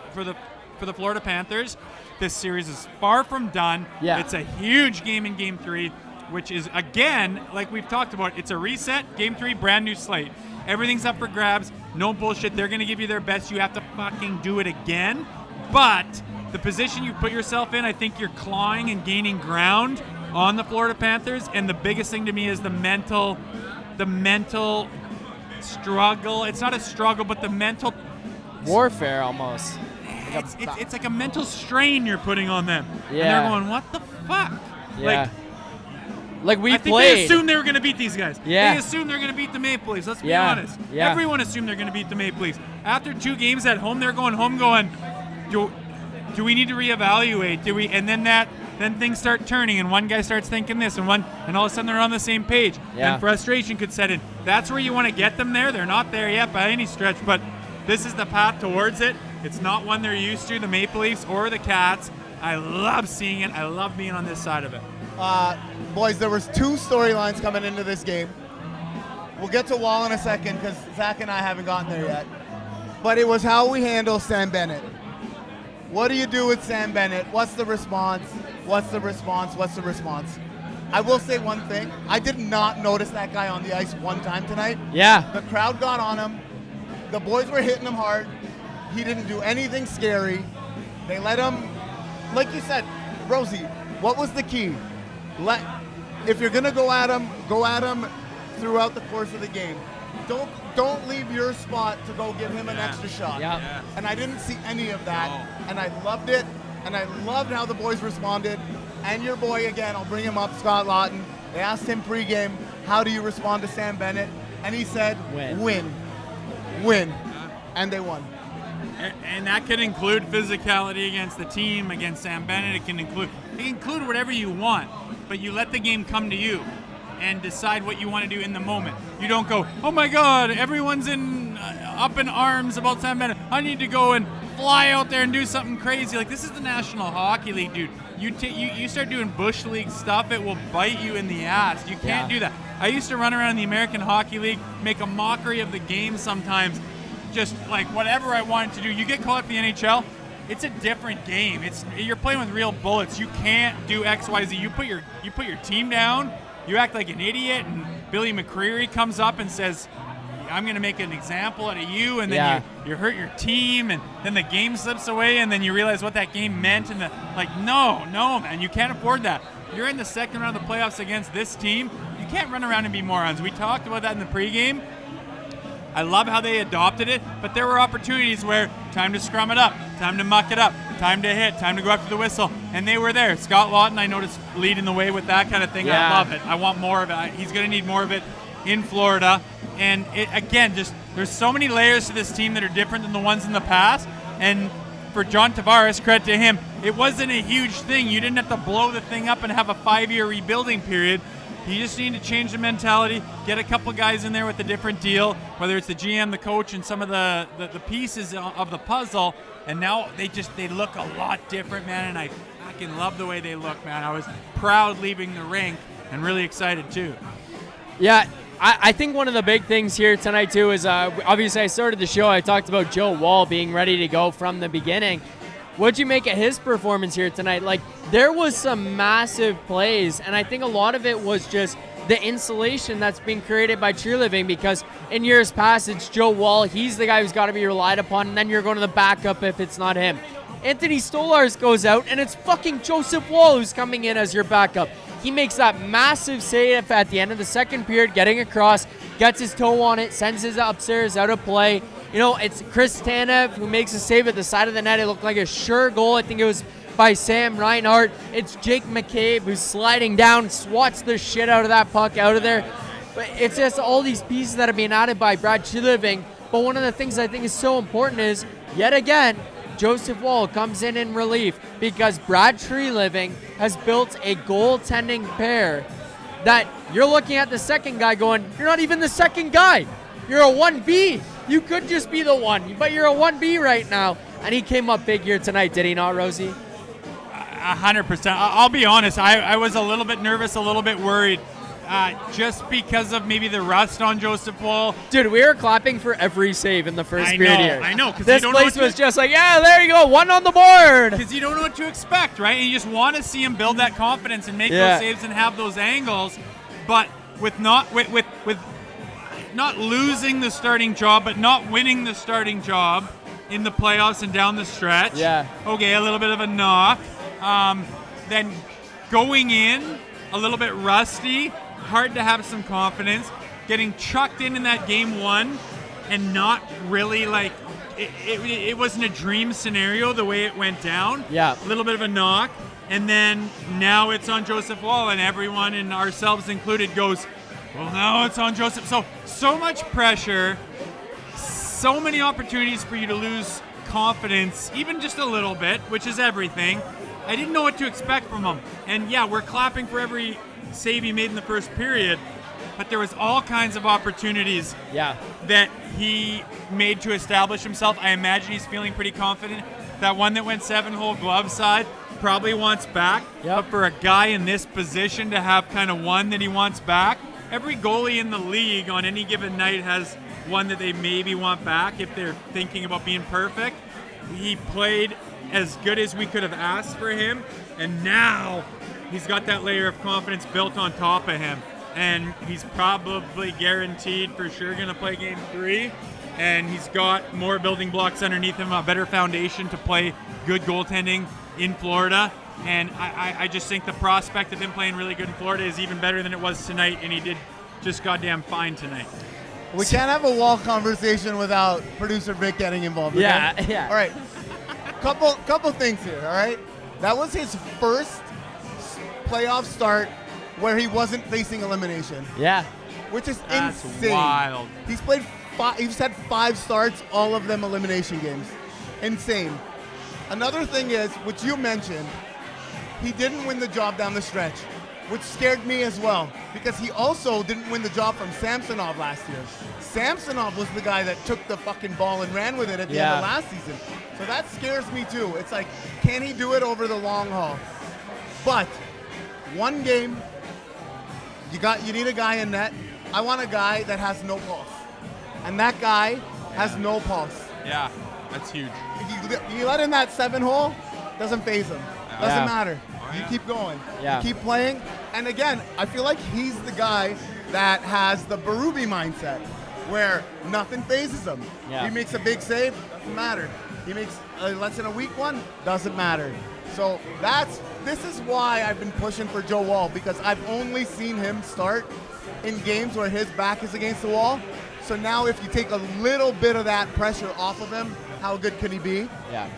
Florida Panthers. This series is far from done. Yeah. It's a huge game in Game 3, which is, again, like we've talked about, it's a reset. Game 3, brand new slate. Everything's up for grabs. No bullshit. They're going to give you their best. You have to fucking do it again. But the position you put yourself in, I think you're clawing and gaining ground on the Florida Panthers. And the biggest thing to me is the mental struggle. It's not a struggle, but the mental warfare almost. It's like a mental strain you're putting on them. Yeah. And they're going, what the fuck? Yeah. Like we I think played. they assumed they were going to beat these guys. Yeah. They assumed they're going to beat the Maple Leafs. Let's be Yeah. honest. Yeah. Everyone assumed they're going to beat the Maple Leafs. After 2 games at home, they're going home going, do we need to reevaluate? And then then things start turning, and one guy starts thinking this, and all of a sudden they're on the same page. Yeah. And frustration could set in. That's where you want to get them there. They're not there yet by any stretch, but this is the path towards it. It's not one they're used to, the Maple Leafs or the Cats. I love seeing it. I love being on this side of it. Boys, there was 2 storylines coming into this game. We'll get to Woll in a second because Zack and I haven't gotten there yet. But it was how we handle Sam Bennett. What do you do with Sam Bennett? What's the response? What's the response? What's the response? I will say one thing. I did not notice that guy on the ice one time tonight. Yeah. The crowd got on him. The boys were hitting him hard. He didn't do anything scary. They let him, like you said, Rosie, what was the key? If you're going to go at him throughout the course of the game. Don't leave your spot to go give him an extra shot. Yeah. And I didn't see any of that. And I loved it. And I loved how the boys responded. And your boy, again, I'll bring him up, Scott Lawton. They asked him pregame, how do you respond to Sam Bennett? And he said, win. And they won. And that could include physicality against the team, against Sam Bennett. It can include whatever you want, but you let the game come to you and decide what you want to do in the moment. You don't go, oh my God, everyone's up in arms about Sam Bennett. I need to go and fly out there and do something crazy. Like, this is the National Hockey League, dude. You start doing Bush League stuff, it will bite you in the ass. You can't do that. I used to run around in the American Hockey League, make a mockery of the game sometimes, just like whatever I wanted to do. You get called up the NHL, it's a different game. You're playing with real bullets. You can't do X, Y, Z. You put your team down. You act like an idiot, and Billy McCreary comes up and says, I'm going to make an example out of you, and then you hurt your team, and then the game slips away, and then you realize what that game meant, and no, man, you can't afford that. You're in the second round of the playoffs against this team. You can't run around and be morons. We talked about that in the pregame. I love how they adopted it, but there were opportunities where time to scrum it up, time to muck it up, time to hit, time to go after the whistle, and they were there. Scott Lawton, I noticed, leading the way with that kind of thing. I love it. I want more of it. He's going to need more of it in Florida. And there's so many layers to this team that are different than the ones in the past. And for John Tavares, credit to him, it wasn't a huge thing. You didn't have to blow the thing up and have a 5-year rebuilding period. You just need to change the mentality, get a couple guys in there with a different deal, whether it's the GM, the coach, and some of the pieces of the puzzle. And now they look a lot different, man. And I fucking love the way they look, man. I was proud leaving the rink and really excited too. Yeah, I think one of the big things here tonight too is obviously I started the show. I talked about Joe Woll being ready to go from the beginning. What'd you make of his performance here tonight? Like, there was some massive plays, and I think a lot of it was just the insulation that's being created by cheerleading, because in years past, it's Joe Woll. He's the guy who's got to be relied upon, and then you're going to the backup if it's not him. Anthony Stolarz goes out, and it's fucking Joseph Woll who's coming in as your backup. He makes that massive save at the end of the second period, getting across, gets his toe on it, sends his upstairs out of play. You know, it's Chris Tanev who makes a save at the side of the net. It looked like a sure goal. I think it was by Sam Reinhart. It's Jake McCabe who's sliding down, swats the shit out of that puck out of there. But it's just all these pieces that are being added by Brad Treliving. But one of the things I think is so important is, yet again, Joseph Woll comes in relief, because Brad Treliving has built a goaltending pair that you're looking at the second guy going, you're not even the second guy. You're a 1B. You could just be the one, but you're a 1B right now. And he came up big here tonight, did he not, Rosie? 100%. I'll be honest. I was a little bit nervous, a little bit worried, just because of maybe the rust on Joseph Woll. Dude, we were clapping for every save in the first period here. I know. Because this place was just like, yeah, there you go, one on the board. Because you don't know what to expect, right? And you just want to see him build that confidence and make those saves and have those angles. But with not losing the starting job, but not winning the starting job in the playoffs and down the stretch. Yeah. Okay, a little bit of a knock. Then going in a little bit rusty, hard to have some confidence. Getting chucked in that game one and not really like, it wasn't a dream scenario the way it went down. Yeah. A little bit of a knock. And then now it's on Joseph Woll, and everyone, and ourselves included, goes, well, now it's on Joseph. So much pressure, so many opportunities for you to lose confidence, even just a little bit, which is everything. I didn't know what to expect from him. And yeah, we're clapping for every save he made in the first period, but there was all kinds of opportunities that he made to establish himself. I imagine he's feeling pretty confident. That one that went 7-hole glove side probably wants back. But for a guy in this position to have kind of one that he wants back, every goalie in the league on any given night has one that they maybe want back if they're thinking about being perfect. He played as good as we could have asked for him, and now he's got that layer of confidence built on top of him. And he's probably guaranteed for sure going to play Game 3, and he's got more building blocks underneath him, a better foundation to play good goaltending in Florida. And I just think the prospect of him playing really good in Florida is even better than it was tonight, and he did just goddamn fine tonight. We can't have a Wall conversation without producer Vic getting involved. Okay? Yeah. All right. Couple things here, all right? That was his first playoff start where he wasn't facing elimination. Yeah. Which is That's insane. wild. He's had 5 starts, all of them elimination games. Insane. Another thing is, which you mentioned, he didn't win the job down the stretch, which scared me as well, because he also didn't win the job from Samsonov last year. Samsonov was the guy that took the fucking ball and ran with it at the end of last season. So that scares me too. It's like, can he do it over the long haul? But one game, you need a guy in net. I want a guy that has no pulse. And that guy has no pulse. Yeah, that's huge. You let in that 7-hole, doesn't faze him. Doesn't matter. Oh, You keep going. Yeah. You keep playing. And again, I feel like he's the guy that has the Berube mindset, where nothing phases him. Yeah. He makes a big save, doesn't matter. He makes less than a weak one, doesn't matter. So this is why I've been pushing for Joe Woll, because I've only seen him start in games where his back is against the wall. So now if you take a little bit of that pressure off of him, how good could he be? Yeah.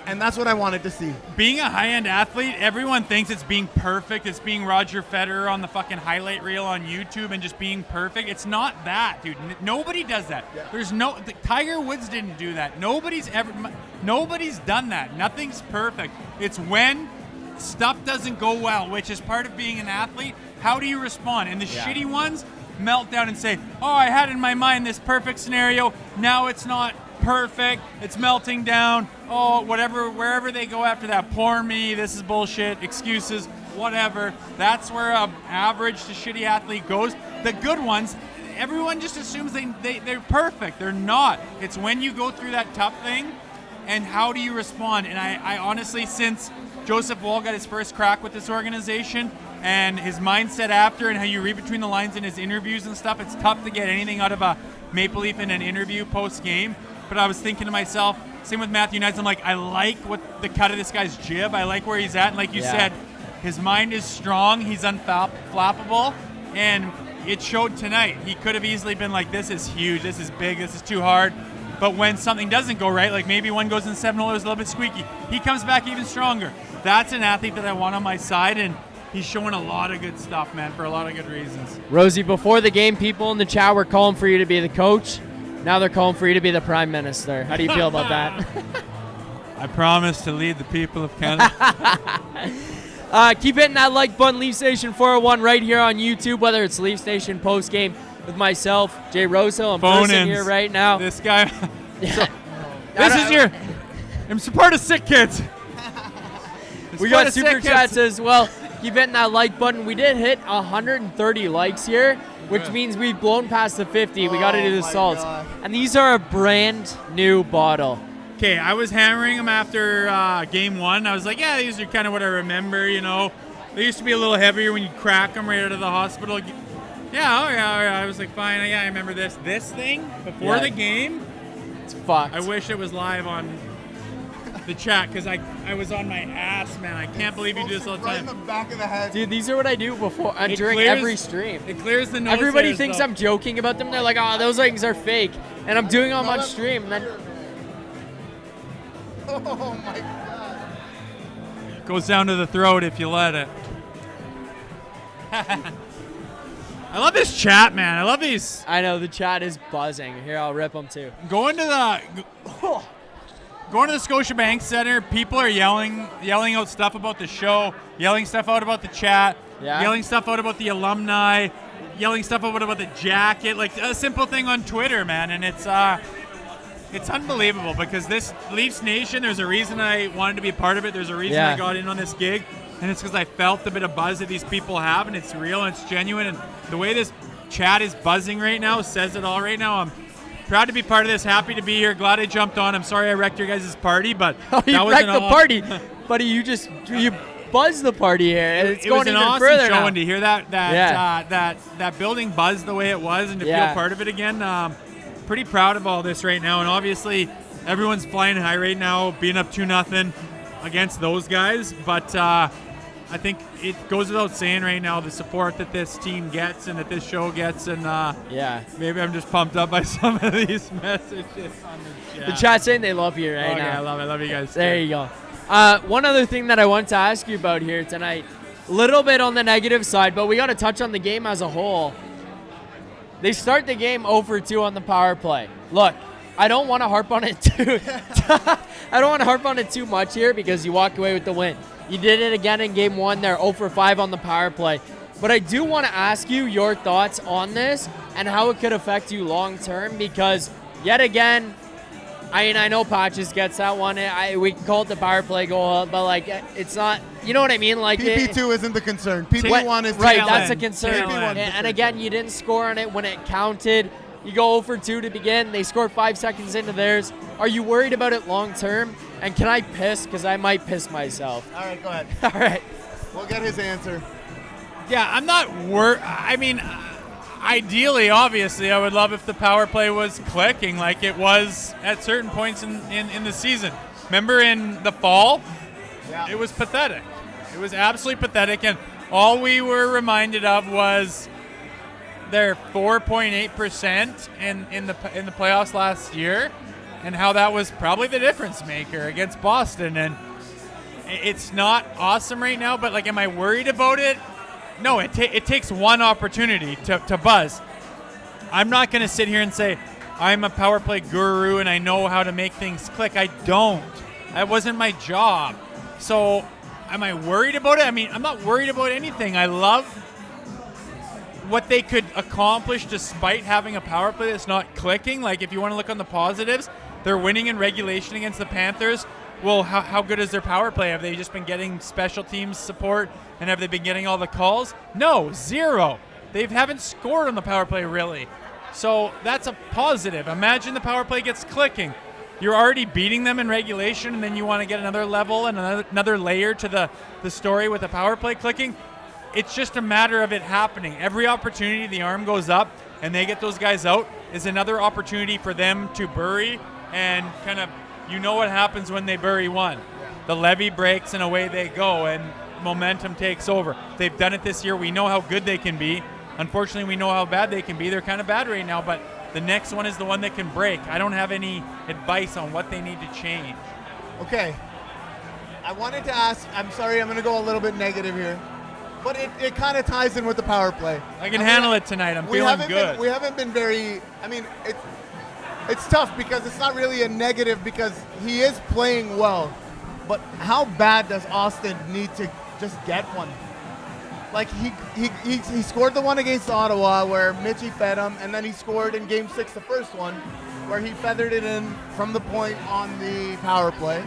And that's what I wanted to see. Being a high-end athlete, everyone thinks it's being perfect. It's being Roger Federer on the fucking highlight reel on YouTube and just being perfect. It's not that, dude. Nobody does that. Yeah. Tiger Woods didn't do that. Nobody's done that. Nothing's perfect. It's when stuff doesn't go well, which is part of being an athlete. How do you respond? And the shitty ones melt down and say, oh, I had in my mind this perfect scenario. Now it's not perfect. It's melting down. Oh, whatever, wherever they go after that. Poor me. This is bullshit. Excuses. Whatever. That's where an average to shitty athlete goes. The good ones, everyone just assumes they're perfect. They're not. It's when you go through that tough thing, and how do you respond? And I honestly, since Joseph Woll got his first crack with this organization, and his mindset after, and how you read between the lines in his interviews and stuff, it's tough to get anything out of a Maple Leaf in an interview post-game. But I was thinking to myself, same with Matthew Knights, I'm like, I like what the cut of this guy's jib. I like where he's at. And like you said, his mind is strong. He's unflappable. And it showed tonight. He could have easily been like, this is huge. This is big. This is too hard. But when something doesn't go right, like maybe one goes in 7-hole, it was a little bit squeaky, he comes back even stronger. That's an athlete that I want on my side. And he's showing a lot of good stuff, man, for a lot of good reasons. Rosie, before the game, people in the chat were calling for you to be the coach. Now they're calling for you to be the prime minister. How do you feel about that? I promise to lead the people of Canada. Keep hitting that like button, Leaf Station 401 right here on YouTube, whether it's Leaf Station post game with myself, Jay Rosehill, and person here right now. This guy. This is your. I'm support of sick kids. We got super chats as well. Keep hitting that like button. We did hit 130 likes here, which means we've blown past the 50. We got to do the salts. God. And these are a brand new bottle. Okay, I was hammering them after game 1. I was like, yeah, these are kind of what I remember, you know. They used to be a little heavier when you crack them right out of the hospital. Yeah. I was like, fine, I remember this. This thing, before the game, it's fucked. I wish it was live on the chat, because I was on my ass, man. I can't believe you do this all the time. Right in the back of the head. Dude, these are what I do before during every stream. It clears the nose. Everybody thinks I'm joking about them. They're like, oh, those things are fake. And I'm doing them on stream. And then oh my God. Goes down to the throat if you let it. I love this chat, man. I love these. I know, the chat is buzzing. Here, I'll rip them too. Going to going to the Scotiabank Center, people are yelling out stuff about the show, yelling stuff out about the chat, yelling stuff out about the alumni, yelling stuff out about the jacket, like a simple thing on Twitter, man. And it's unbelievable because this Leafs Nation, there's a reason I wanted to be a part of it. There's a reason I got in on this gig. And it's because I felt the bit of buzz that these people have, and it's real and it's genuine. And the way this chat is buzzing right now says it all right now. I'm proud to be part of this. Happy to be here. Glad I jumped on. I'm sorry I wrecked your guys' party, but you wrecked the party. Buddy, you buzzed the party here, and it's going even awesome further show, now. and to hear that building buzz the way it was, and to feel part of it again. Pretty proud of all this right now, and obviously everyone's flying high right now, being up 2-0 against those guys. But I think it goes without saying right now the support that this team gets and that this show gets, and maybe I'm just pumped up by some of these messages on the chat. The chat's saying they love you right now. I love you guys. There you go. One other thing that I want to ask you about here tonight, a little bit on the negative side, but we got to touch on the game as a whole. They start the game 0-for-2 on the power play. Look, I don't want to harp on it too much here because you walk away with the win. You did it again in game 1 there, 0-for-5 on the power play. But I do want to ask you your thoughts on this and how it could affect you long term, because yet again, I know Patches gets that one. We can call it the power play goal, but like it's not. You know what I mean? Like PP2 isn't the concern. PP1 is right. That's a concern. PP1 And again, you didn't score on it when it counted. You go 0-for-2 to begin. They scored 5 seconds into theirs. Are you worried about it long term? And can I piss? Because I might piss myself. All right, go ahead. All right. We'll get his answer. Yeah, I'm not worried. I mean, ideally, obviously, I would love if the power play was clicking like it was at certain points in the season. Remember in the fall? Yeah. It was pathetic. It was absolutely pathetic, and all we were reminded of was their 4.8% in the playoffs last year, and how that was probably the difference maker against Boston. And it's not awesome right now, but like, am I worried about it? No, it takes one opportunity to buzz. I'm not going to sit here and say I'm a power play guru and I know how to make things click. I don't. That wasn't my job. So am I worried about it? I mean, I'm not worried about anything. I love what they could accomplish despite having a power play that's not clicking. Like, if you want to look on the positives, they're winning in regulation against the Panthers. Well, how good is their power play? Have they just been getting special teams support, and have they been getting all the calls? No, 0. They haven't scored on the power play, really. So that's a positive. Imagine the power play gets clicking. You're already beating them in regulation, and then you want to get another level and another layer to the story with the power play clicking. It's just a matter of it happening. Every opportunity the arm goes up and they get those guys out is another opportunity for them to bury, and kind of, you know what happens when they bury one. The levee breaks and away they go, and momentum takes over. They've done it this year. We know how good they can be. Unfortunately, we know how bad they can be. They're kind of bad right now, but the next one is the one that can break. I don't have any advice on what they need to change. Okay. I wanted to ask, I'm sorry, I'm going to go a little bit negative here, but it kind of ties in with the power play. I can handle it tonight. I'm feeling good. We haven't been very, I mean, it's tough because it's not really a negative because he is playing well. But how bad does Austin need to just get one? Like, he scored the one against Ottawa where Mitchie fed him, and then he scored in Game 6, the first one, where he feathered it in from the point on the power play.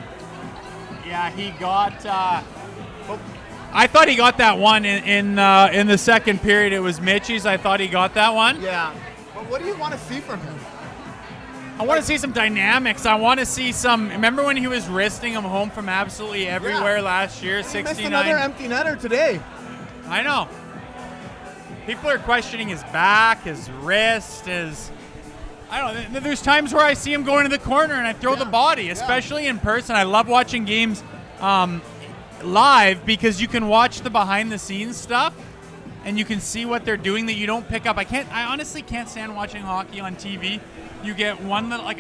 Yeah, he got. I thought he got that one in the second period. It was Mitchie's. I thought he got that one. Yeah, but what do you want to see from him? I want to see some dynamics. I want to see some. Remember when he was wristing him home from absolutely everywhere last year? 69. He missed another empty netter today. I know. People are questioning his back, his wrist, his. I don't know. There's times where I see him go into the corner and I throw the body, especially in person. I love watching games live because you can watch the behind-the-scenes stuff and you can see what they're doing that you don't pick up. I honestly can't stand watching hockey on TV. You get one that, like,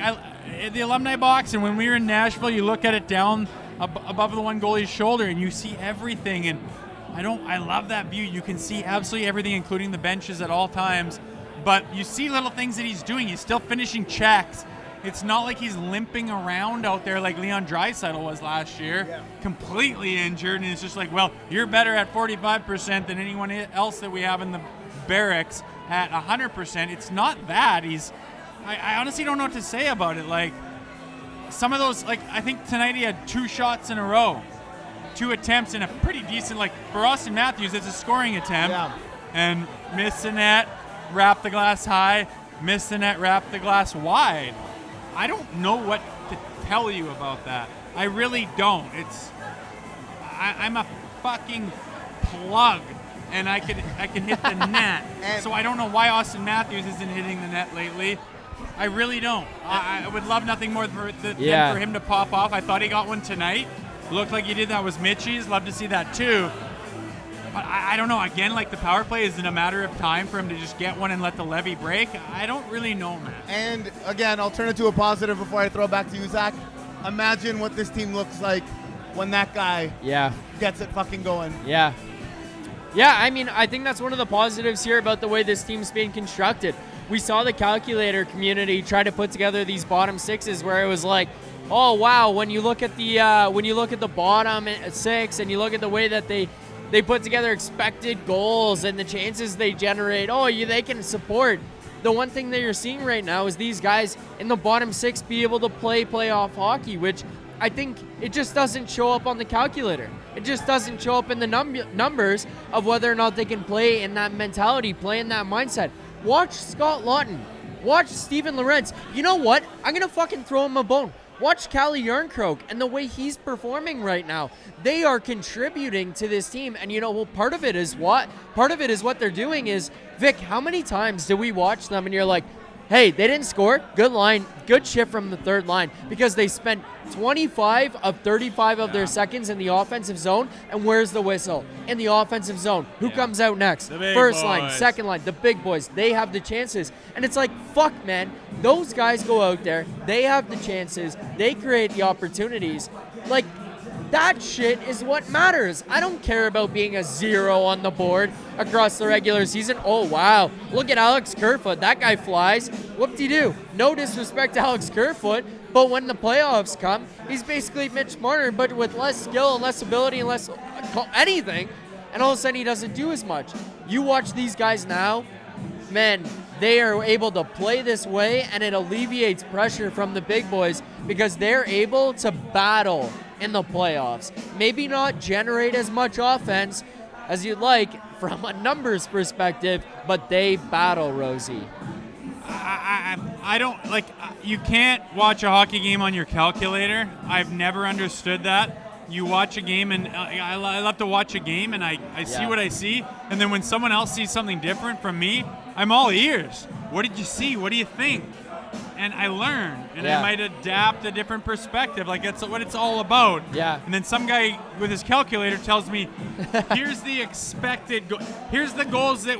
the alumni box, and when we were in Nashville, you look at it down above the one goalie's shoulder and you see everything. And I love that view. You can see absolutely everything, including the benches at all times. But you see little things that he's doing. He's still finishing checks. It's not like he's limping around out there like Leon Draisaitl was last year, completely injured, and it's just like, well, you're better at 45% than anyone else that we have in the barracks at 100%. It's not that. I honestly don't know what to say about it. Like, some of those, like, I think tonight he had 2 shots in a row, 2 attempts in a pretty decent, like, for Austin Matthews, it's a scoring attempt, and miss the net, wrap the glass high, miss the net, wrap the glass wide. I don't know what to tell you about that. I really don't. I'm a fucking plug, and I can hit the net. So I don't know why Austin Matthews isn't hitting the net lately. I really don't. I would love nothing more than for him to pop off. I thought he got one tonight. Looked like he did. That was Mitchie's. Love to see that too. But I don't know. Again, like, the power play, is it a matter of time for him to just get one and let the levee break? I don't really know, man. And again, I'll turn it to a positive before I throw it back to you, Zach. Imagine what this team looks like when that guy gets it fucking going. Yeah, I mean, I think that's one of the positives here about the way this team's being constructed. We saw the calculator community try to put together these bottom sixes where it was like, oh wow, when you look at the bottom 6 and you look at the way that they put together expected goals and the chances they generate, they can support. The one thing that you're seeing right now is these guys in the bottom 6 be able to play playoff hockey, which I think it just doesn't show up on the calculator. It just doesn't show up in the numbers of whether or not they can play in that mentality, play in that mindset. Watch Scott Lawton. Watch Steven Lorentz. You know what? I'm going to fucking throw him a bone. Watch Calle Yarncroke and the way he's performing right now. They are contributing to this team. And part of it is what they're doing is, Vic, how many times do we watch them and you're like, hey, they didn't score. Good line. Good shift from the third line, because they spent 25 of 35 of their seconds in the offensive zone. And where's the whistle? In the offensive zone. Who comes out next? First line, second line, the big boys. They have the chances. And it's like, fuck, man. Those guys go out there. They have the chances. They create the opportunities. Like, that shit is what matters. I don't care about being a 0 on the board across the regular season. Oh, wow. Look at Alex Kerfoot. That guy flies. Whoop-de-doo. No disrespect to Alex Kerfoot, but when the playoffs come, he's basically Mitch Marner, but with less skill and less ability and less anything, and all of a sudden he doesn't do as much. You watch these guys now, man, they are able to play this way, and it alleviates pressure from the big boys because they're able to battle in the playoffs. Maybe not generate as much offense as you'd like from a numbers perspective, but they battle, Rosie. I don't, like, you can't watch a hockey game on your calculator. I've never understood that. You watch a game, and I love to watch a game, and I see what I see, and then when someone else sees something different from me, I'm all ears. What did you see? What do you think? And I learn, and I might adapt a different perspective. Like, that's what it's all about. Yeah. And then some guy with his calculator tells me, here's the expected here's the goals that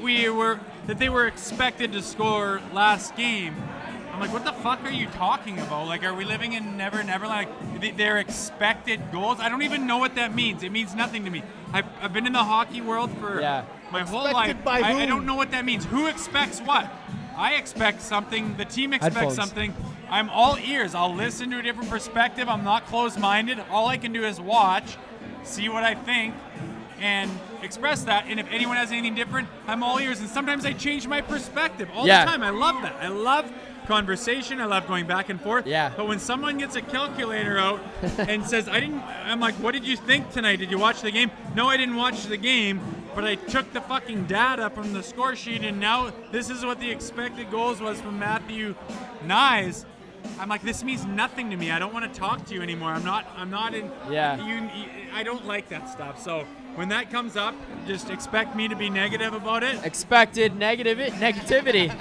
they were expected to score last game. I'm like, what the fuck are you talking about? Like, are we living in Never Neverland? Like, they're expected goals? I don't even know what that means. It means nothing to me. I've been in the hockey world for my whole life. I don't know what that means. Who expects what? I expect something. The team expects something. I'm all ears. I'll listen to a different perspective. I'm not closed-minded. All I can do is watch, see what I think, and express that. And if anyone has anything different, I'm all ears. And sometimes I change my perspective all the time. I love that. I love conversation. I love going back and forth. Yeah. But when someone gets a calculator out and says, I'm like, what did you think tonight? Did you watch the game? No, I didn't watch the game, but I took the fucking data from the score sheet, and now this is what the expected goals was from Matthew Nyes. I'm like, this means nothing to me. I don't want to talk to you anymore. I'm not in. Yeah. I don't like that stuff. So when that comes up, just expect me to be negative about it. Expected negativity.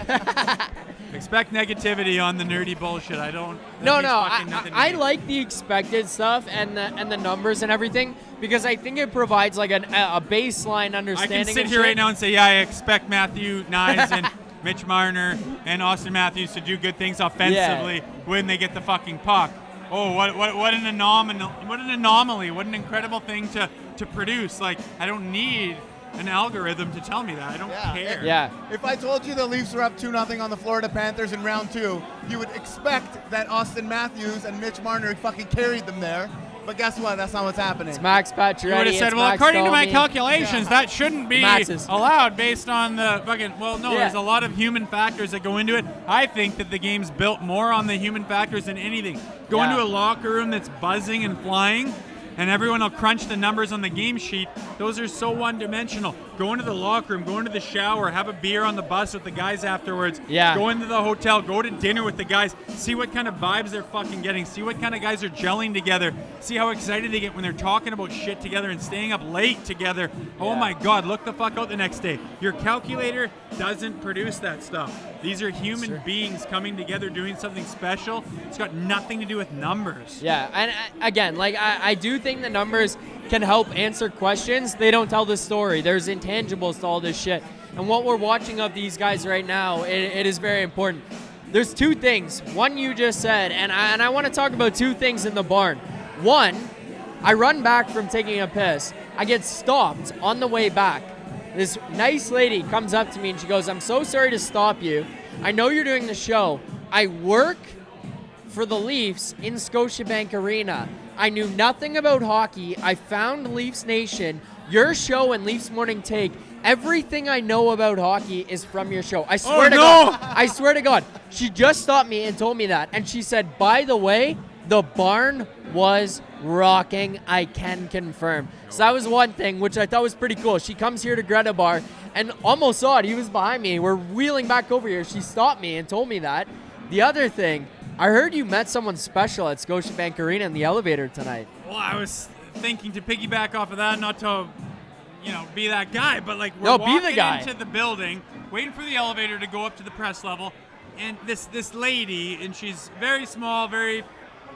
Expect negativity on the nerdy bullshit. I don't. No. I like the expected stuff and the numbers and everything because I think it provides like a baseline understanding. I can sit here right now and say, I expect Matthew Nyes and Mitch Marner and Austin Matthews to do good things offensively when they get the fucking puck. Oh, what an anomaly! What an incredible thing to produce. Like, I don't need an algorithm to tell me that. I don't care. Yeah. If I told you the Leafs were up 2-0 on the Florida Panthers in round 2, you would expect that Austin Matthews and Mitch Marner fucking carried them there. But guess what? That's not what's happening. It's Max Pacioretty. You would have said, well, Max according to my Domi. calculations, that shouldn't be Max's. allowed based on the fucking. Well, no, Yeah. there's a lot of human factors that go into it. I think that the game's built more on the human factors than anything. Go Yeah. into a locker room that's buzzing and flying, and everyone will crunch the numbers on the game sheet. Those are so one-dimensional. Go into the locker room, go into the shower, have a beer on the bus with the guys afterwards. Yeah. Go into the hotel, go to dinner with the guys, see what kind of vibes they're fucking getting, see what kind of guys are gelling together, see how excited they get when they're talking about shit together and staying up late together. Oh my God, look the fuck out the next day. Your calculator doesn't produce that stuff. These are human beings coming together doing something special. It's got nothing to do with numbers. Yeah, and again, like I do think the numbers can help answer questions. They don't tell the story. There's intangibles to all this shit. And what we're watching of these guys right now, it is very important. There's two things. One you just said, and I want to talk about two things in the barn. One, I run back from taking a piss. I get stopped on the way back. This nice lady comes up to me and she goes, "I'm so sorry to stop you. I know you're doing the show. I work for the Leafs in Scotiabank Arena. I knew nothing about hockey. I found Leafs Nation, your show, and Leafs Morning Take. Everything I know about hockey is from your show. I swear to God. I swear to God. She just stopped me and told me that. And she said, by the way, the barn was rocking. I can confirm." So that was one thing, which I thought was pretty cool. She comes here to Greta Bar and almost saw it. He was behind me. We're wheeling back over here. She stopped me and told me that. The other thing, I heard you met someone special at Scotiabank Arena in the elevator tonight. Well, I was thinking to piggyback off of that, not to, be that guy, but like we're walking into the building, waiting for the elevator to go up to the press level, and this lady, and she's very small, very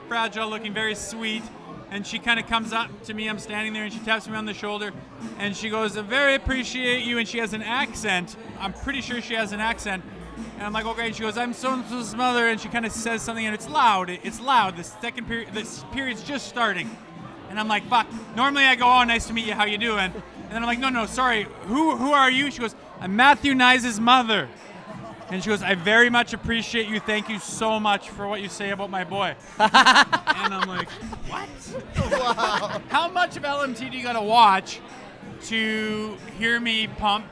fragile looking, very sweet, and she kind of comes up to me. I'm standing there, and she taps me on the shoulder, and she goes, "I very appreciate you," and she has an accent. I'm pretty sure she has an accent. And I'm like, okay. And she goes, "I'm so-and-so's mother," and she kind of says something, and it's loud. It's loud. This period's just starting. And I'm like, fuck. Normally I go, "Oh, nice to meet you. How you doing?" And then I'm like, no, sorry. Who are you? She goes, "I'm Matthew Nyes' mother." And she goes, "I very much appreciate you. Thank you so much for what you say about my boy." And I'm like, what? Wow. How much of LMT do you got to watch to hear me pump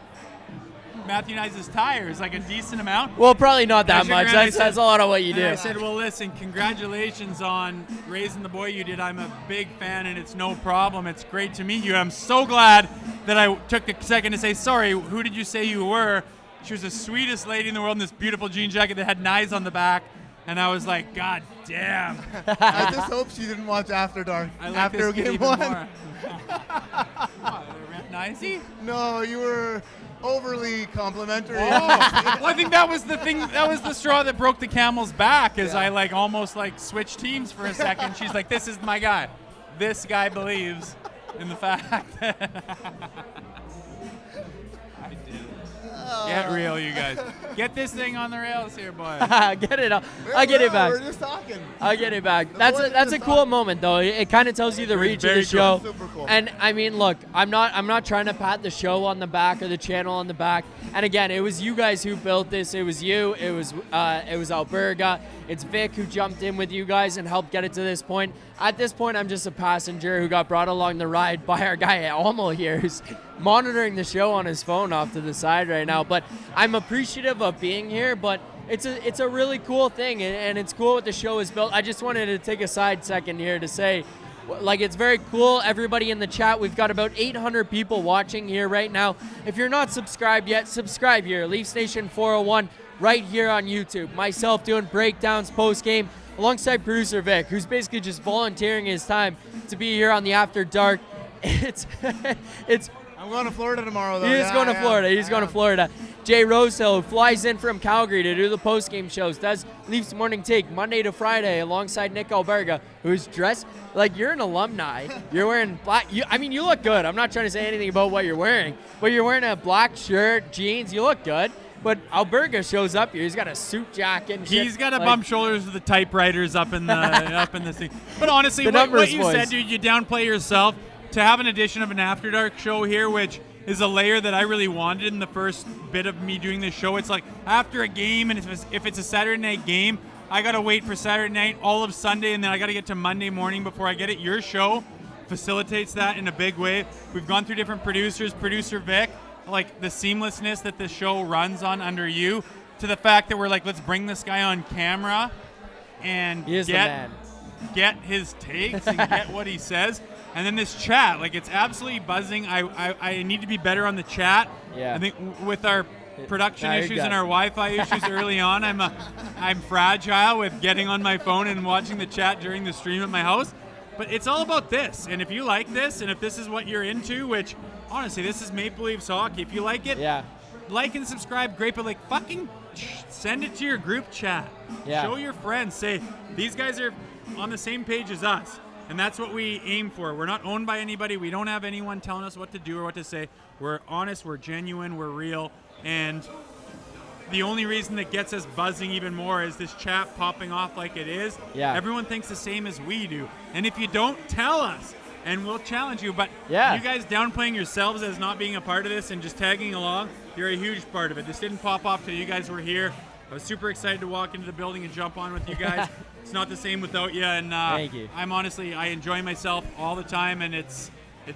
Matthew Nyes' tires? Like a decent amount? Well, probably not that much. That's a lot of what you do. I said, well, listen, congratulations on raising the boy you did. I'm a big fan, and it's no problem. It's great to meet you. I'm so glad that I took a second to say, sorry, who did you say you were? She was the sweetest lady in the world in this beautiful jean jacket that had Nyes on the back. And I was like, God damn. I just hope she didn't watch After Dark I like after this kid game even one. more. What, Nyes-y? No, you were overly complimentary. Oh, well, I think that was the thing. That was the straw that broke the camel's back. As I almost switched teams for a second. She's like, "This is my guy. This guy believes in the fact that." I did. Get real, you guys. Get this thing on the rails here, boy. Get it up. I get it back. We're just talking. I get it back. That's a cool moment though. It kind of tells you the reach of the show. Super cool. And I mean, look, I'm not trying to pat the show on the back or the channel on the back. And again, it was you guys who built this. It was you. It was Alberga. It's Vic who jumped in with you guys and helped get it to this point. At this point, I'm just a passenger who got brought along the ride by our guy Almo here, who's monitoring the show on his phone off to the side right now. But I'm appreciative of being here. But it's a really cool thing, and it's cool what the show is built. I just wanted to take a side second here to say, like, it's very cool. Everybody in the chat, we've got about 800 people watching here right now. If you're not subscribed yet, subscribe here. Leafs Nation 401 right here on YouTube. Myself doing breakdowns post-game alongside producer Vic, who's basically just volunteering his time to be here on the After Dark. It's I'm going to Florida tomorrow, though. He is going to Florida. He's going to Florida. Jay Rosehill flies in from Calgary to do the post-game shows, does Leafs Morning Take Monday to Friday alongside Nick Alberga, who's dressed like you're an alumni. You're wearing black. You look good. I'm not trying to say anything about what you're wearing, but you're wearing a black shirt, jeans. You look good. But Alberga shows up here. He's got a suit jacket and shit. He's got to bump shoulders with the typewriters up in the thing. But honestly, what you said, dude, you downplay yourself. To have an edition of an After Dark show here, which is a layer that I really wanted in the first bit of me doing this show. It's like after a game, and if it's a Saturday night game, I got to wait for Saturday night, all of Sunday, and then I got to get to Monday morning before I get it. Your show facilitates that in a big way. We've gone through different producers, producer Vic, like the seamlessness that the show runs on under you, to the fact that we're like, let's bring this guy on camera and get his takes and get what he says. And then this chat, like it's absolutely buzzing. I need to be better on the chat. Yeah. I think with our production issues and our Wi-Fi issues early on, I'm fragile with getting on my phone and watching the chat during the stream at my house. But it's all about this. And if you like this, and if this is what you're into, which honestly, this is Maple Leafs hockey. If you like it, like and subscribe, great. But like fucking send it to your group chat. Yeah. Show your friends. Say, these guys are on the same page as us. And that's what we aim for. We're not owned by anybody. We don't have anyone telling us what to do or what to say. We're honest, we're genuine, we're real. And the only reason that gets us buzzing even more is this chat popping off like it is. Yeah. Everyone thinks the same as we do. And if you don't, tell us, and we'll challenge you. But you guys downplaying yourselves as not being a part of this and just tagging along, you're a huge part of it. This didn't pop off till you guys were here. I was super excited to walk into the building and jump on with you guys. It's not the same without you. And Thank you. I enjoy myself all the time, and it's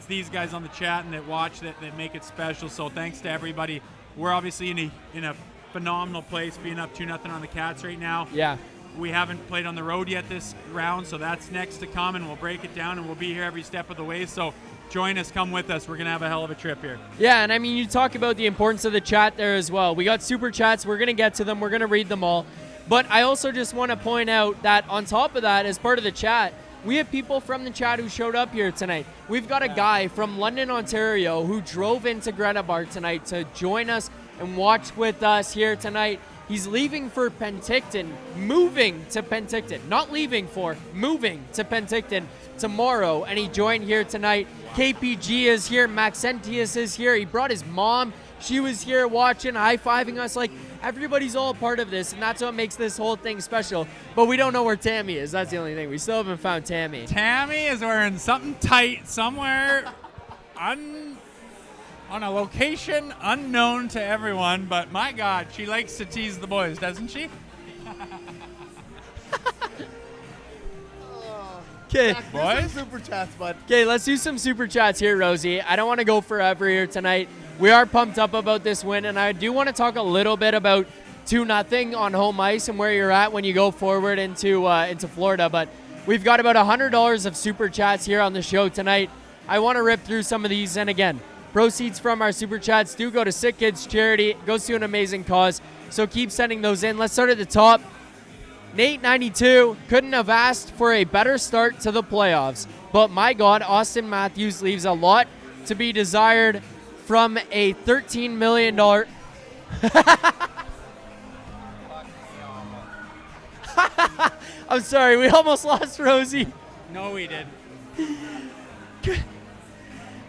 these guys on the chat and that watch that make it special. So thanks to everybody. We're obviously in a phenomenal place, being up 2-0 on the Cats right now. Yeah. We haven't played on the road yet this round, so that's next to come, and we'll break it down, and we'll be here every step of the way. So join us, come with us. We're going to have a hell of a trip here. Yeah, and I mean, you talk about the importance of the chat there as well. We got super chats. We're going to get to them. We're going to read them all. But I also just want to point out that on top of that, as part of the chat, we have people from the chat who showed up here tonight. We've got a guy from London, Ontario, who drove into Greta Bar tonight to join us and watch with us here tonight. He's leaving for Penticton, moving to Penticton. Not leaving for, moving to Penticton tomorrow, and he joined here tonight. KPG is here, Maxentius is here. He brought his mom. She was here watching, high-fiving us. Like, everybody's all a part of this, and that's what makes this whole thing special. But we don't know where Tammy is. That's the only thing. We still haven't found Tammy. Tammy is wearing something tight somewhere on a location unknown to everyone. But my God, she likes to tease the boys, doesn't she? Okay, boys. Super chats, bud. Okay, let's do some super chats here, Rosie. I don't want to go forever here tonight. We are pumped up about this win, and I do want to talk a little bit about 2-0 on home ice and where you're at when you go forward into Florida. But we've got about $100 of super chats here on the show tonight. I want to rip through some of these, and again, proceeds from our super chats do go to Sick Kids Charity. It goes to an amazing cause, so keep sending those in. Let's start at the top. Nate92 couldn't have asked for a better start to the playoffs, but my God, Austin Matthews leaves a lot to be desired from a $13 million. I'm sorry, we almost lost Rosie. No, we did.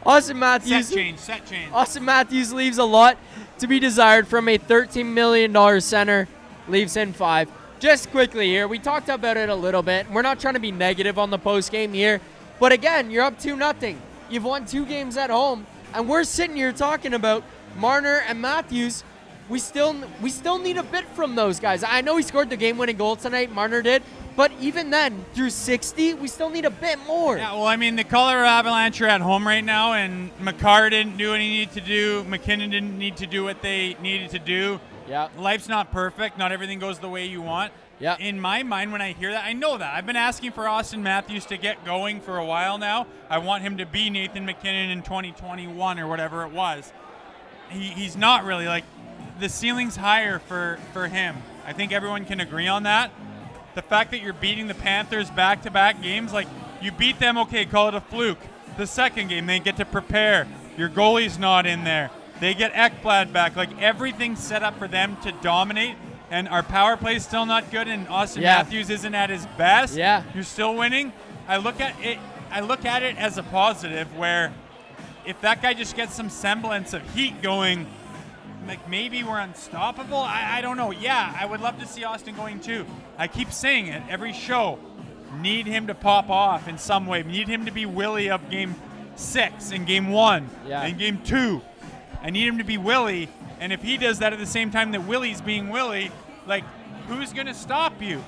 Austin Matthews. Set change. Austin Matthews leaves a lot to be desired from a $13 million center. Leaves in 5. Just quickly here, we talked about it a little bit. We're not trying to be negative on the post game here, but again, you're up 2-0. You've won 2 games at home, and we're sitting here talking about Marner and Matthews. We still need a bit from those guys. I know he scored the game-winning goal tonight, Marner did, but even then, through 60, we still need a bit more. Yeah, well, I mean, the Colorado Avalanche are at home right now, and McCarr didn't do what he needed to do. McKinnon didn't need to do what they needed to do. Yeah. Life's not perfect. Not everything goes the way you want. Yeah. In my mind, when I hear that, I know that. I've been asking for Austin Matthews to get going for a while now. I want him to be Nathan McKinnon in 2021 or whatever it was. He's not really. Like, the ceiling's higher for him. I think everyone can agree on that. The fact that you're beating the Panthers back-to-back games, like, you beat them, okay, call it a fluke. The second game, they get to prepare. Your goalie's not in there. They get Ekblad back. Like, everything's set up for them to dominate, and our power play's still not good, and Austin Matthews isn't at his best. Yeah. You're still winning. I look at it as a positive, where if that guy just gets some semblance of heat going, like, maybe we're unstoppable. I don't know. Yeah, I would love to see Austin going too. I keep saying it every show. Need him to pop off in some way. Need him to be Willie of game 6 and game 1 and game 2. I need him to be Willie. And if he does that at the same time that Willie's being Willie, like, who's going to stop you?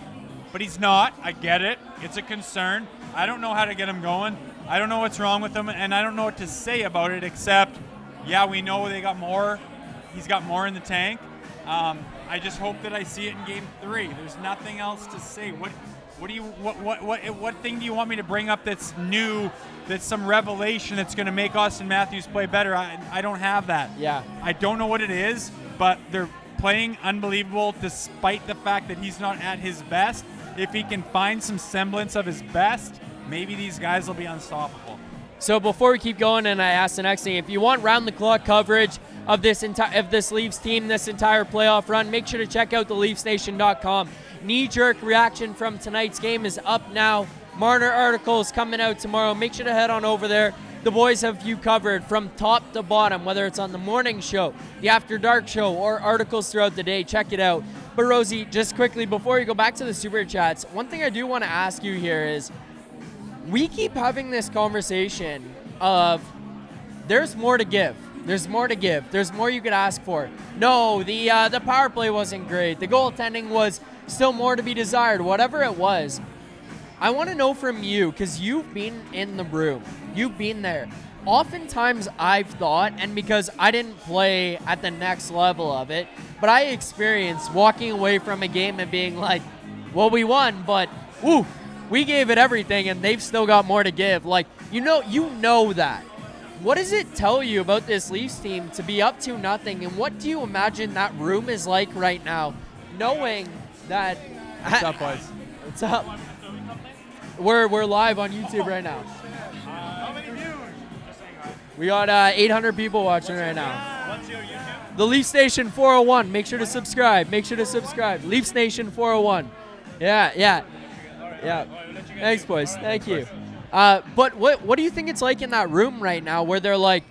But he's not. I get it. It's a concern. I don't know how to get him going. I don't know what's wrong with him, and I don't know what to say about it except, yeah, we know they got more. He's got more in the tank. I just hope that I see it in Game 3. There's nothing else to say. What thing do you want me to bring up that's new, that's some revelation that's going to make Austin Matthews play better? I don't have that. Yeah. I don't know what it is, but they're playing unbelievable despite the fact that he's not at his best. If he can find some semblance of his best, maybe these guys will be unstoppable. So before we keep going, and I ask the next thing, if you want round-the-clock coverage of this Leafs team, this entire playoff run, make sure to check out the LeafsNation.com. Knee-jerk reaction from tonight's game is up now. Marner articles coming out tomorrow. Make sure to head on over there. The boys have you covered from top to bottom, whether it's on the morning show, the After Dark show, or articles throughout the day. Check it out. But Rosie, just quickly, before you go back to the Super Chats, one thing I do want to ask you here is, we keep having this conversation of there's more to give. There's more to give. There's more you could ask for. No, the power play wasn't great. The goaltending was still more to be desired. Whatever it was, I want to know from you, because you've been in the room. You've been there. Oftentimes I've thought, and because I didn't play at the next level of it, but I experienced walking away from a game and being like, well, we won, but woo, we gave it everything and they've still got more to give. Like, you know that. What does it tell you about this Leafs team to be up 2-0, and what do you imagine that room is like right now, knowing that... What's up, boys? What's up? We're live on YouTube right now. How many views? We got 800 people watching right now. What's your YouTube? The Leafs Nation 401. Make sure to subscribe. Leafs Nation 401. Yeah. Thanks, boys. Thank you. But what do you think it's like in that room right now, where they're like,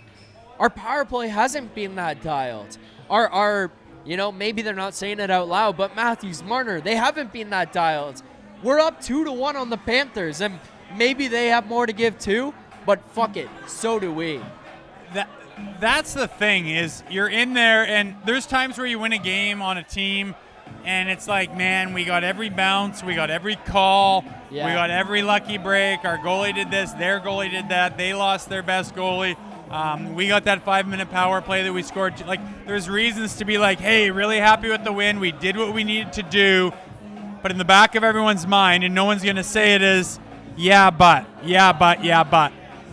our power play hasn't been that dialed. Our maybe they're not saying it out loud, but Matthews, Marner, they haven't been that dialed. We're up 2-1 on the Panthers, and maybe they have more to give too, but fuck it, so do we. That's the thing, is you're in there, and there's times where you win a game on a team, and it's like, man, we got every bounce, we got every call, we got every lucky break, our goalie did this, their goalie did that, they lost their best goalie, we got that 5-minute power play that we scored. Like, there's reasons to be like, hey, really happy with the win, we did what we needed to do. But in the back of everyone's mind, and no one's going to say it, is, yeah, but.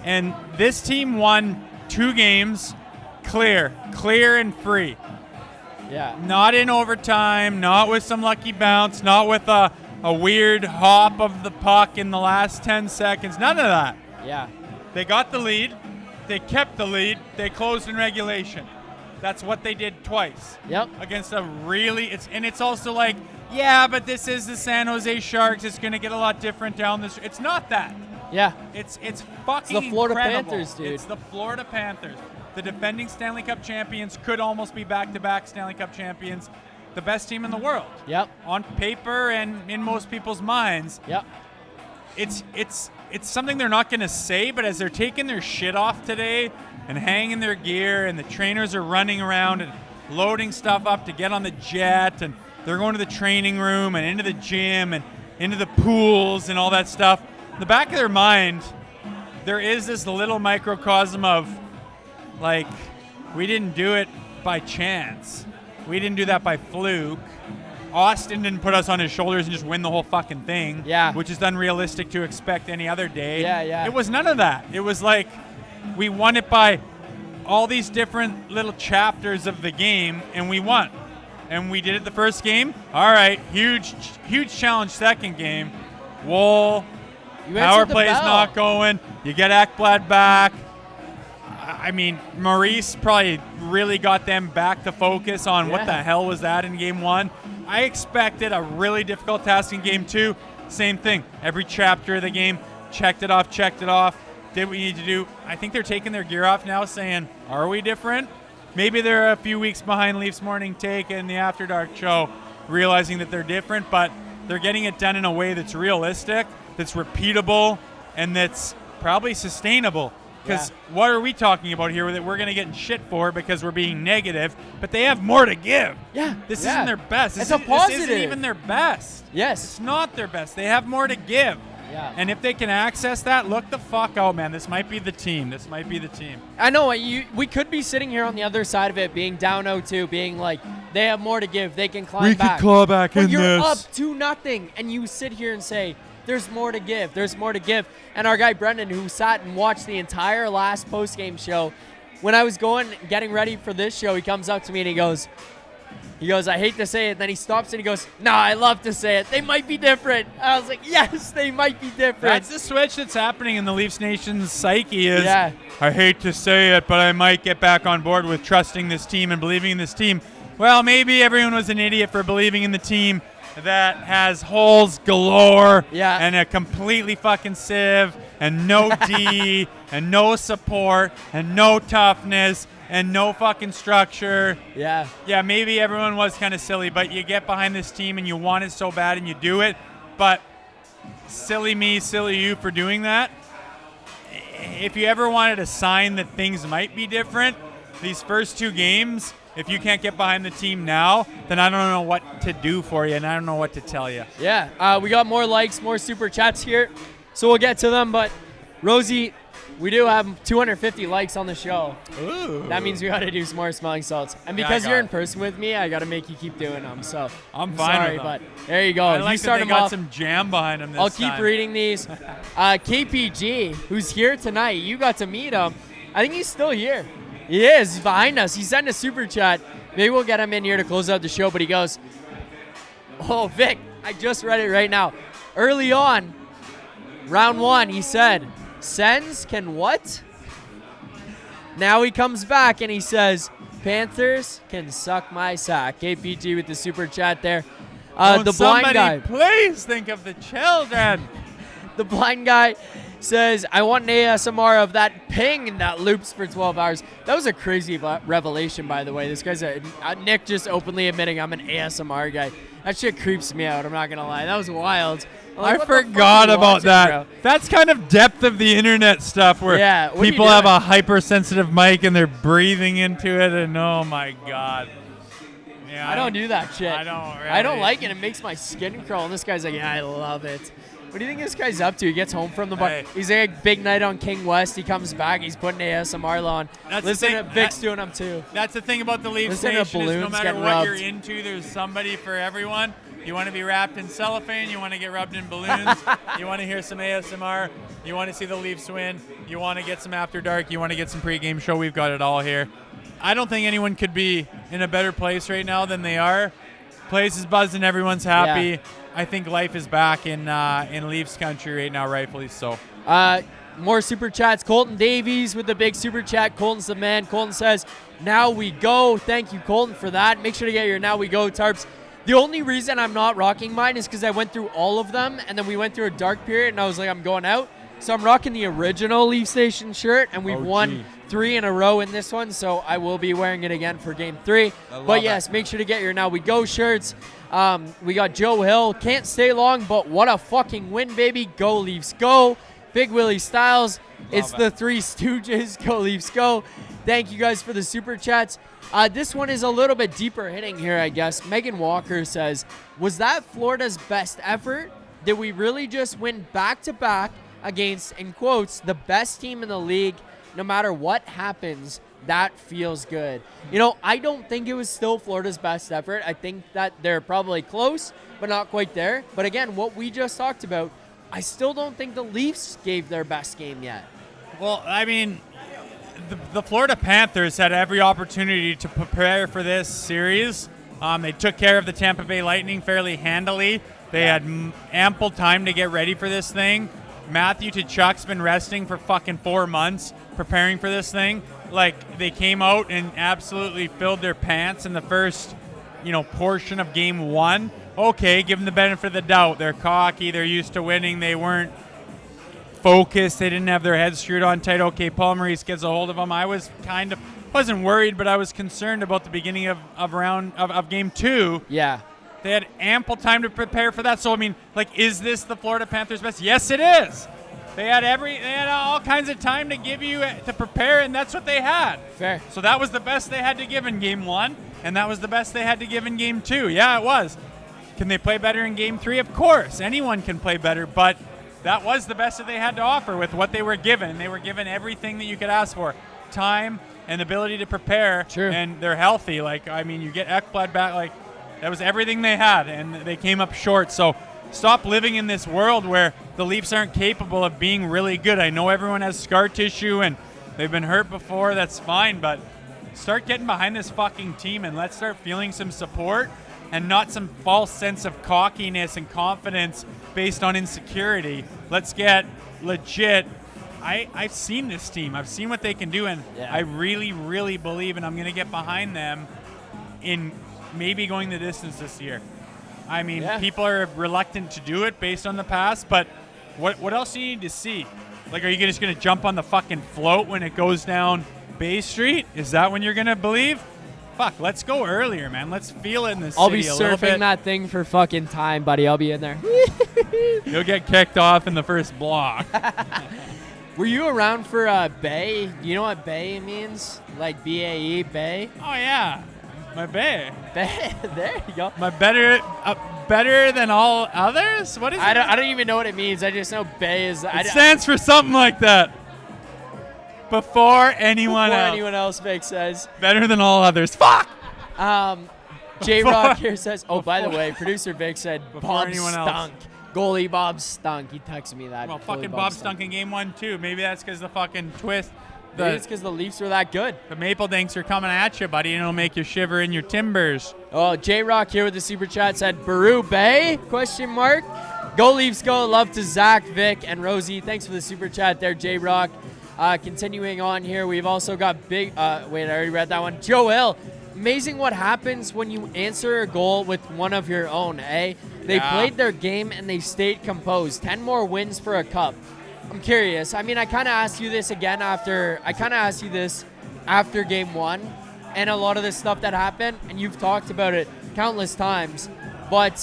And this team won 2 games clear and free. Yeah. Not in overtime, not with some lucky bounce, not with a weird hop of the puck in the last 10 seconds. None of that. Yeah. They got the lead. They kept the lead. They closed in regulation. That's what they did twice. Yep. Against a really, it's also like, yeah, but this is the San Jose Sharks. It's going to get a lot different down this. It's not that. Yeah. It's fucking It's the Florida incredible. Panthers, dude. It's the Florida Panthers. The defending Stanley Cup champions, could almost be back-to-back Stanley Cup champions. The best team in the world. Yep. On paper and in most people's minds. Yep. It's something they're not going to say, but as they're taking their shit off today and hanging their gear, and the trainers are running around and loading stuff up to get on the jet, and they're going to the training room and into the gym and into the pools and all that stuff. In the back of their mind, there is this little microcosm of, like, we didn't do it by chance. We didn't do that by fluke. Austin didn't put us on his shoulders and just win the whole fucking thing. Yeah. Which is unrealistic to expect any other day. Yeah. It was none of that. It was like, we won it by all these different little chapters of the game, and we won. And we did it the first game. All right, huge challenge second game. Woll, power play's not going. You get Ekblad back. I mean, Maurice probably really got them back to focus on what the hell was that in game 1. I expected a really difficult task in game 2. Same thing. Every chapter of the game, checked it off, did what we need to do. I think they're taking their gear off now, saying, are we different? Maybe they're a few weeks behind Leafs Morning Take and the After Dark show, realizing that they're different, but they're getting it done in a way that's realistic, that's repeatable, and that's probably sustainable. Because what are we talking about here that we're going to get in shit for because we're being negative, but they have more to give. Yeah. This isn't their best. It's a positive. This isn't even their best. Yes. It's not their best. They have more to give. Yeah. And if they can access that, look the fuck out, man. This might be the team. I know. We could be sitting here on the other side of it, being down 0-2, being like, they have more to give. They can climb back. We could claw back but in you're this. up 2-0, and you sit here and say, there's more to give. There's more to give. And our guy Brendan, who sat and watched the entire last post-game show, when I was getting ready for this show, he comes up to me and he goes, I hate to say it. Then he stops and he goes, no, I love to say it. They might be different. I was like, yes, they might be different. That's the switch that's happening in the Leafs Nation's psyche is, Yeah. I hate to say it, but I might get back on board with trusting this team and believing in this team. Well, maybe everyone was an idiot for believing in the team that has holes galore and a completely fucking sieve and no D and no support and no toughness and no fucking structure. Yeah. Yeah, maybe everyone was kind of silly, but you get behind this team and you want it so bad and you do it. But silly me, silly you for doing that. If you ever wanted a sign that things might be different, these first 2 games, if you can't get behind the team now, then I don't know what to do for you, and I don't know what to tell you. Yeah, we got more likes, more super chats here, so we'll get to them. But, Rosie, we do have 250 likes on the show. Ooh. That means we got to do some more smelling salts. And because you're in person with me, I got to make you keep doing them. So I'm fine sorry, with them. but there you go. I like you start that they them got off. some jam behind them this I'll keep time. reading these. KPG, who's here tonight, you got to meet him. I think he's still here. He is. He's behind us. He sent a super chat. Maybe we'll get him in here to close out the show, but he goes, oh, Vic, I just read it right now. Early on, round 1, he said, Sens can what? Now he comes back and he says, Panthers can suck my sack. KPG with the super chat there. The blind guy. Please think of the children. The blind guy says, I want an ASMR of that ping that loops for 12 hours. That was a crazy revelation, by the way. This guy's Nick just openly admitting I'm an ASMR guy. That shit creeps me out, I'm not going to lie. That was wild. I forgot about that. Bro? That's kind of depth of the internet stuff where people have a hypersensitive mic and they're breathing into it, and oh my God. Yeah, I don't do that shit. I don't really. I don't like it. It makes my skin crawl. And this guy's like, yeah, I love it. What do you think this guy's up to? He gets home from the bar. Hey. He's like a big night on King West. He comes back. He's putting ASMR on. Listen to Vic's doing them too. That's the thing about the Leafs Nation is no matter what you're into, there's somebody for everyone. You want to be wrapped in cellophane. You want to get rubbed in balloons. You want to hear some ASMR. You want to see the Leafs win. You want to get some After Dark. You want to get some pregame show. We've got it all here. I don't think anyone could be in a better place right now than they are. Place is buzzing. Everyone's happy. Yeah. I think life is back in Leafs country right now, rightfully so. More super chats. Colton Davies with the big super chat. Colton's the man. Colton says, now we go. Thank you, Colton, for that. Make sure to get your now we go tarps. The only reason I'm not rocking mine is because I went through all of them, and then we went through a dark period, and I was like, I'm going out. So I'm rocking the original Leaf Station shirt, and we've won 3 in a row in this one, so I will be wearing it again for Game 3. But yes, make sure to get your Now We Go shirts. We got Joe Hill. Can't stay long, but what a fucking win, baby. Go Leafs, go. Big Willie Styles. It's the Three Stooges. Go Leafs, go. Thank you guys for the super chats. This one is a little bit deeper hitting here, I guess. Megan Walker says, was that Florida's best effort? Did we really just win back-to-back against, in quotes, the best team in the league? No matter what happens, that feels good. You know, I don't think it was still Florida's best effort. I think that they're probably close, but not quite there. But again, what we just talked about, I still don't think the Leafs gave their best game yet. Well, I mean, the Florida Panthers had every opportunity to prepare for this series. They took care of the Tampa Bay Lightning fairly handily. They had ample time to get ready for this thing. Matthew Tkachuk's been resting for fucking 4 months preparing for this thing. Like, they came out and absolutely filled their pants in the first, portion of Game 1. Okay, give them the benefit of the doubt. They're cocky. They're used to winning. They weren't focused. They didn't have their heads screwed on tight. Okay, Paul Maurice gets a hold of them. I was wasn't worried, but I was concerned about the beginning of Game 2. Yeah. They had ample time to prepare for that. So, I mean, is this the Florida Panthers' best? Yes, it is. They had all kinds of time to give you to prepare, and that's what they had. Fair. So that was the best they had to give in Game 1, and that was the best they had to give in Game 2. Yeah, it was. Can they play better in Game 3? Of course. Anyone can play better, but that was the best that they had to offer with what they were given. They were given everything that you could ask for. Time and ability to prepare. True. And they're healthy. You get Ekblad back. That was everything they had, and they came up short. So stop living in this world where the Leafs aren't capable of being really good. I know everyone has scar tissue, and they've been hurt before. That's fine, but start getting behind this fucking team, and let's start feeling some support and not some false sense of cockiness and confidence based on insecurity. Let's get legit. I've seen this team. I've seen what they can do, and I really, really believe, and I'm going to get behind them in maybe going the distance this year. I mean, people are reluctant to do it based on the past, but what else do you need to see? Are you just going to jump on the fucking float when it goes down Bay Street? Is that when you're going to believe? Fuck, let's go earlier, man. Let's feel it in the city I'll be a little bit. surfing that thing for fucking time, buddy. I'll be in there. You'll get kicked off in the first block. Were you around for Bay? Do you know what Bay means? Like B-A-E, Bay? Oh, yeah. My Bay. Bay. There you go. My better than all others? What is it? I don't even know what it means. I just know Bay is... It stands for something like that. Before anyone else, Vic says. Better than all others. Fuck! J-Rock here says... Oh, by the way, producer Vic said Bob anyone stunk. else. Goalie Bob stunk. He texted me that. Well, fucking Bob stunk in Game 1, too. Maybe that's because the fucking twist. Maybe it's because the Leafs were that good. The Maple Dinks are coming at you, buddy, and it'll make you shiver in your timbers. Oh, J-Rock here with the Super Chat said, Baru Bay? Question mark. Go Leafs go. Love to Zack, Vic, and Rosie. Thanks for the Super Chat there, J-Rock. Continuing on here, we've also got wait, I already read that one. Joel, amazing what happens when you answer a goal with one of your own, eh? They played their game and they stayed composed. 10 more wins for a cup. I'm curious. I mean, I kind of asked you this again after Game 1 and a lot of this stuff that happened, and you've talked about it countless times. But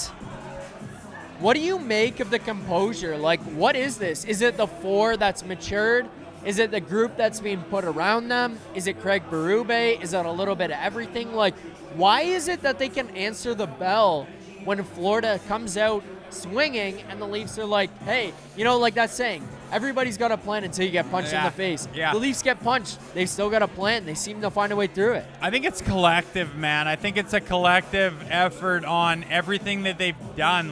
what do you make of the composure? What is this? Is it the 4 that's matured? Is it the group that's being put around them? Is it Craig Berube? Is it a little bit of everything? Why is it that they can answer the bell when Florida comes out swinging and the Leafs are like, hey, like that saying, everybody's got a plan until you get punched in the face. Yeah. The Leafs get punched. They've still got a plan. They seem to find a way through it. I think it's collective, man. I think it's a collective effort on everything that they've done.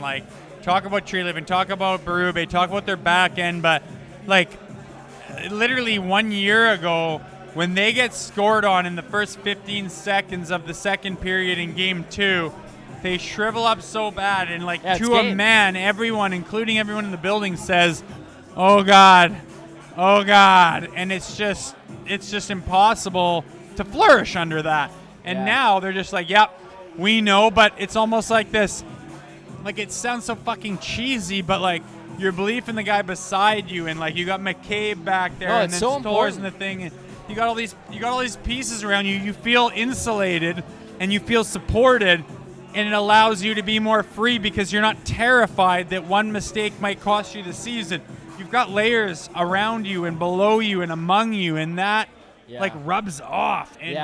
Talk about Tree Living, talk about Berube, talk about their back end, but literally 1 year ago, when they get scored on in the first 15 seconds of the second period in Game 2, they shrivel up so bad, and to a man, everyone, including everyone in the building, says, "Oh God, oh God," and it's just impossible to flourish under that. And now they're just "Yep, we know," but it's almost like this. It sounds so fucking cheesy, but your belief in the guy beside you, and you got McCabe back there, and then so Stores and the thing, and you got all these pieces around you. You feel insulated and you feel supported, and it allows you to be more free because you're not terrified that one mistake might cost you the season. You've got layers around you and below you and among you, and that rubs off. And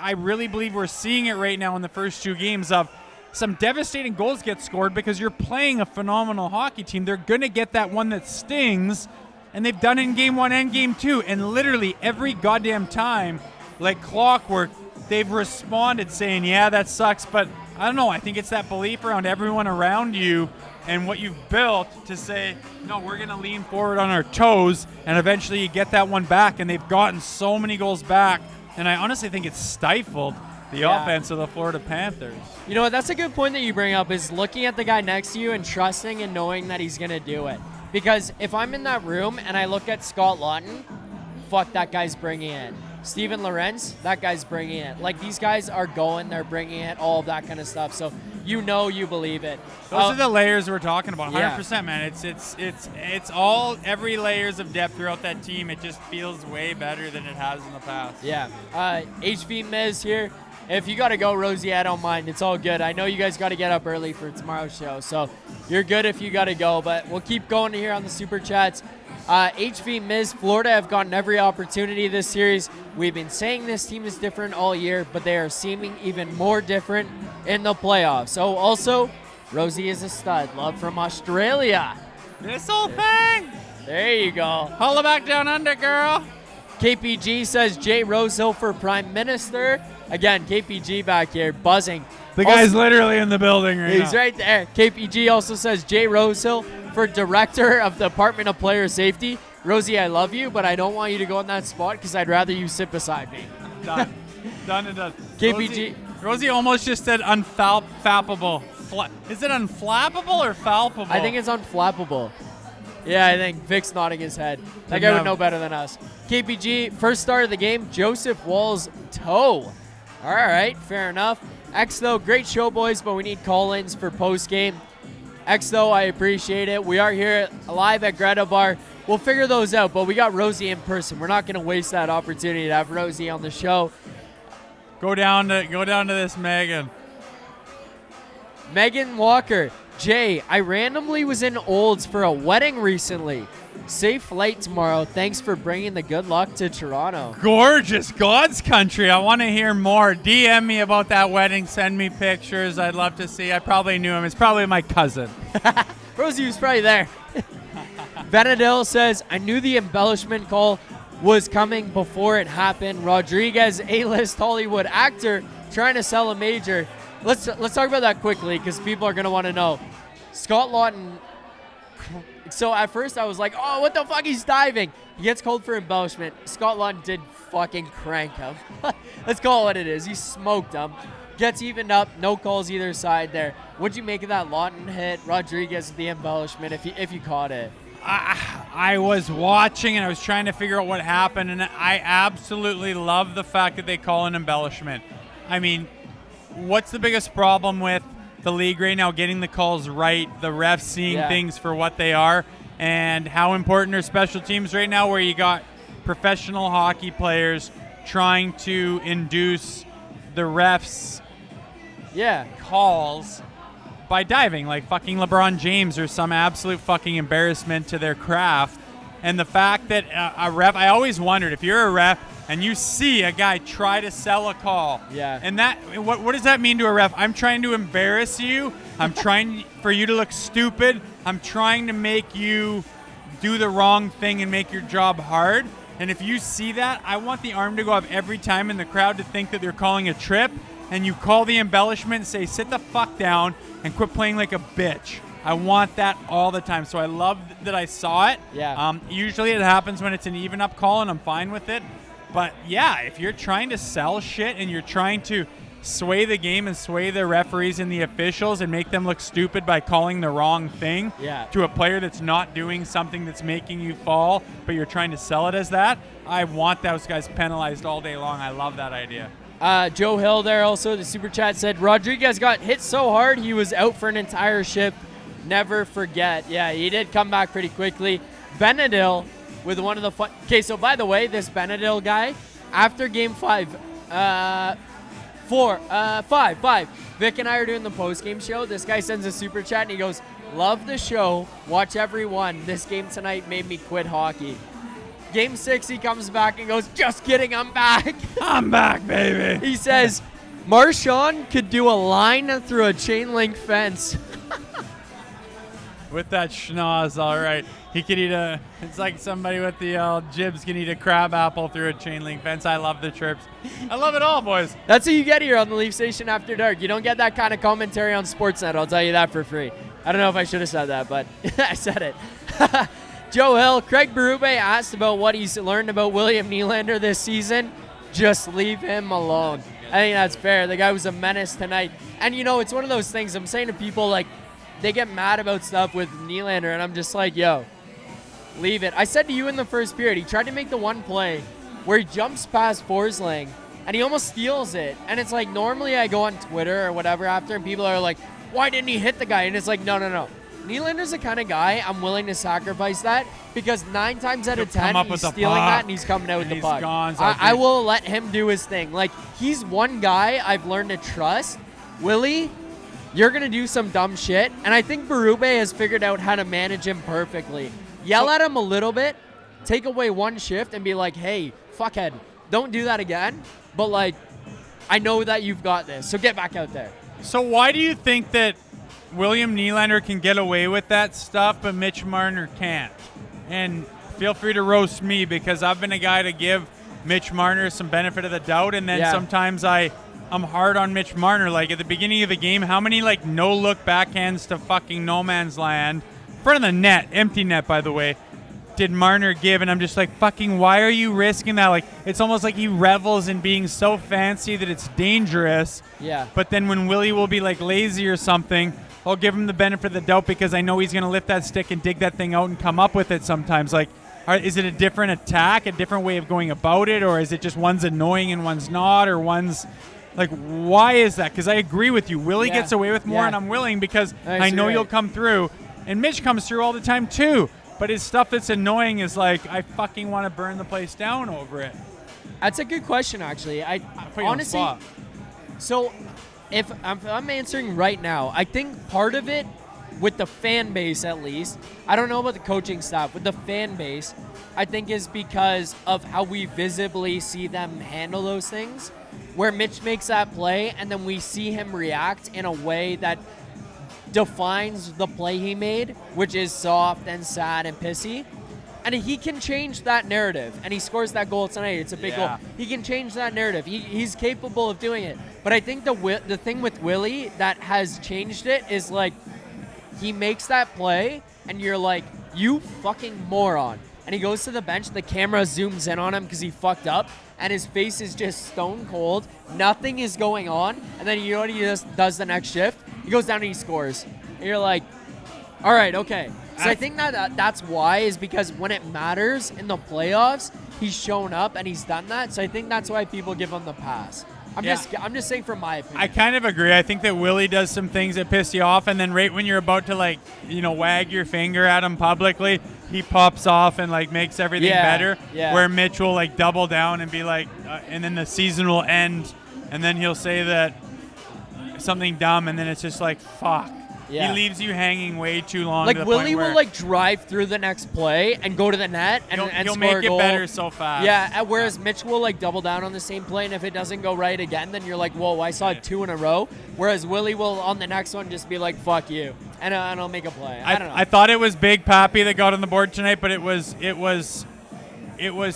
I really believe we're seeing it right now in the first 2 games of some devastating goals get scored because you're playing a phenomenal hockey team. They're going to get that one that stings, and they've done it in Game 1 and Game 2. And literally every goddamn time, like clockwork, they've responded saying, yeah, that sucks. But I don't know. I think it's that belief around everyone around you and what you've built to say, no, we're going to lean forward on our toes, and eventually you get that one back. And they've gotten so many goals back, and I honestly think it's stifled the offense of the Florida Panthers. You know what? That's a good point that you bring up, is looking at the guy next to you and trusting and knowing that he's going to do it. Because if I'm in that room and I look at Scott Lawton, fuck, that guy's bringing it. Steven Lorentz, that guy's bringing it. These guys are going, they're bringing it, all of that kind of stuff. So you believe it. Those are the layers we're talking about. 100%, man. It's all every layers of depth throughout that team. It just feels way better than it has in the past. Yeah. HV Miz here. If you got to go, Rosie, I don't mind. It's all good. I know you guys got to get up early for tomorrow's show, so you're good if you got to go. But we'll keep going here on the Super Chats. HV Miz, Florida have gotten every opportunity this series. We've been saying this team is different all year, but they are seeming even more different in the playoffs. So also, Rosie is a stud. Love from Australia. This whole thing. There you go. Holla back down under, girl. KPG says Jay Rosehill for Prime Minister. Again, KPG back here buzzing. The guy's literally in the building right now. He's right there. KPG also says Jay Rosehill for Director of the Department of Player Safety. Rosie, I love you, but I don't want you to go in that spot because I'd rather you sit beside me. Done. Done and done. KPG. Rosie almost just said unflappable. Is it unflappable or falpable? I think it's unflappable. Yeah, I think Vic's nodding his head. That guy would know better than us. KPG, first start of the game, Joseph Woll's toe. All right, fair enough. X, though, great show, boys, but we need call-ins for post-game. X, though, I appreciate it. We are here live at Greta Bar. We'll figure those out, but we got Rosie in person. We're not going to waste that opportunity to have Rosie on the show. Go down to this Megan. Megan Walker. Jay, I randomly was in Olds for a wedding recently. Safe flight tomorrow. Thanks for bringing the good luck to Toronto. Gorgeous. God's country. I want to hear more. DM me about that wedding. Send me pictures. I'd love to see. I probably knew him. It's probably my cousin. Rosie was probably there. Benadil says, I knew the embellishment call was coming before it happened. Rodriguez, A-list Hollywood actor, trying to sell a major. Let's talk about that quickly because people are going to want to know. Scott Lawton. So at first I was like, oh, what the fuck? He's diving. He gets called for embellishment. Scott Lawton did fucking crank him. Let's call it what it is. He smoked him. Gets evened up. No calls either side there. What'd you make of that Lawton hit? Rodriguez, the embellishment, if you caught it. I was watching and I was trying to figure out what happened, and I absolutely love the fact that they call an embellishment. I mean, what's the biggest problem with the league right now? Getting the calls right, the refs seeing things for what they are, and how important are special teams right now where you got professional hockey players trying to induce the refs calls by diving, like fucking LeBron James or some absolute fucking embarrassment to their craft. And the fact that a ref, I always wondered, if you're a ref and you see a guy try to sell a call, and that, what does that mean to a ref? I'm trying to embarrass you. I'm trying for you to look stupid. I'm trying to make you do the wrong thing and make your job hard. And if you see that, I want the arm to go up every time in the crowd to think that they're calling a trip, and you call the embellishment and say, sit the fuck down and quit playing like a bitch. I want that all the time. So I love that I saw it. Usually it happens when it's an even up call, and I'm fine with it. But yeah, if you're trying to sell shit and you're trying to sway the game and sway the referees and the officials and make them look stupid by calling the wrong thing to a player that's not doing something that's making you fall, but you're trying to sell it as that, I want those guys penalized all day long. I love that idea. Joe Hill there also, the super chat said, Rodriguez got hit so hard he was out for an entire shift. Never forget. Yeah, he did come back pretty quickly. Benadil with one of the fun. Okay, so by the way, this Benadil guy, after game 5, Vic and I are doing the post-game show. This guy sends a super chat and he goes, love the show. Watch everyone. This game tonight made me quit hockey. Game 6, he comes back and goes, just kidding, I'm back. I'm back, baby. He says, Marchand could do a line through a chain link fence. With that schnoz, all right. He could eat it's like somebody with the jibs can eat a crab apple through a chain link fence. I love the chirps. I love it all, boys. That's what you get here on the Leaf Station After Dark. You don't get that kind of commentary on Sportsnet. I'll tell you that for free. I don't know if I should have said that, but I said it. Joe Hill, Craig Berube asked about what he's learned about William Nylander this season. Just leave him alone. I think that's fair. The guy was a menace tonight. And, you know, it's one of those things I'm saying to people, like, they get mad about stuff with Nylander, and I'm just like, yo, leave it. I said to you in the first period, he tried to make the one play where he jumps past Forsling, and he almost steals it. And it's like, normally I go on Twitter or whatever after, and people are like, why didn't he hit the guy? And it's like, no. Nylander's the kind of guy I'm willing to sacrifice that because 9 times out of 10 he's stealing that and he's coming out with the puck. I will let him do his thing. Like, he's one guy I've learned to trust. Willie, you're going to do some dumb shit, and I think Berube has figured out how to manage him perfectly. Yell at him a little bit, take away one shift, and be like, hey, fuckhead, don't do that again. But, like, I know that you've got this, so get back out there. So why do you think that William Nylander can get away with that stuff, but Mitch Marner can't? And feel free to roast me, because I've been a guy to give Mitch Marner some benefit of the doubt, and then sometimes I'm hard on Mitch Marner. Like, at the beginning of the game, how many, like, no-look backhands to fucking no man's land, in front of the net, empty net, by the way, did Marner give? And I'm just like, fucking, why are you risking that? Like, it's almost like he revels in being so fancy that it's dangerous. Yeah. But then when Willie will be, like, lazy or something, I'll give him the benefit of the doubt, because I know he's going to lift that stick and dig that thing out and come up with it sometimes. Like, is it a different attack, a different way of going about it, or is it just one's annoying and one's not, or one's like, why is that? Because I agree with you. Willie gets away with more, and I'm willing, because I know you'll come through. And Mitch comes through all the time too. But his stuff that's annoying is like, I fucking want to burn the place down over it. That's a good question, actually. I put you on the honestly, spot. so if I'm answering right now, I think part of it, with the fan base at least, I don't know about the coaching staff, with the fan base, I think is because of how we visibly see them handle those things, where Mitch makes that play and then we see him react in a way that defines the play he made, which is soft and sad and pissy. And he can change that narrative, and he scores that goal tonight. It's a big goal. He can change that narrative. He's capable of doing it. But I think the thing with Willie that has changed it is, like, he makes that play, and you're like, you fucking moron. And he goes to the bench, the camera zooms in on him because he fucked up, and his face is just stone cold. Nothing is going on. And then you know what he just does the next shift? He goes down and he scores. And you're like, all right, okay. So I think that's why, is because when it matters in the playoffs, he's shown up and he's done that. So I think that's why people give him the pass. I'm just saying from my opinion. I kind of agree. I think that Willie does some things that piss you off, and then right when you're about to, like, you know, wag your finger at him publicly, he pops off and, like, makes everything better. Yeah. Where Mitch will, like, double down and be like, and then the season will end, and then he'll say that something dumb, and then it's just like, fuck. Yeah. He leaves you hanging way too long. Like, to the Willie point where will, like, drive through the next play and go to the net and he'll score make a goal. it better so fast. Yeah, whereas Mitch will, like, double down on the same play, and if it doesn't go right again, then you're like, whoa, I saw 2 in a row. Whereas Willie will, on the next one, just be like, fuck you, and I'll make a play. I don't know. I thought it was Big Pappy that got on the board tonight, but it was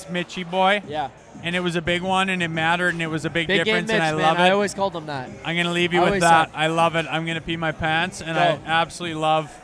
Mitchy boy. Yeah. And it was a big one, and it mattered, and it was a big difference, Mitch, and I man. love it. I always called him that. I'm going to leave you with that. I love it. I'm going to pee my pants, and I absolutely love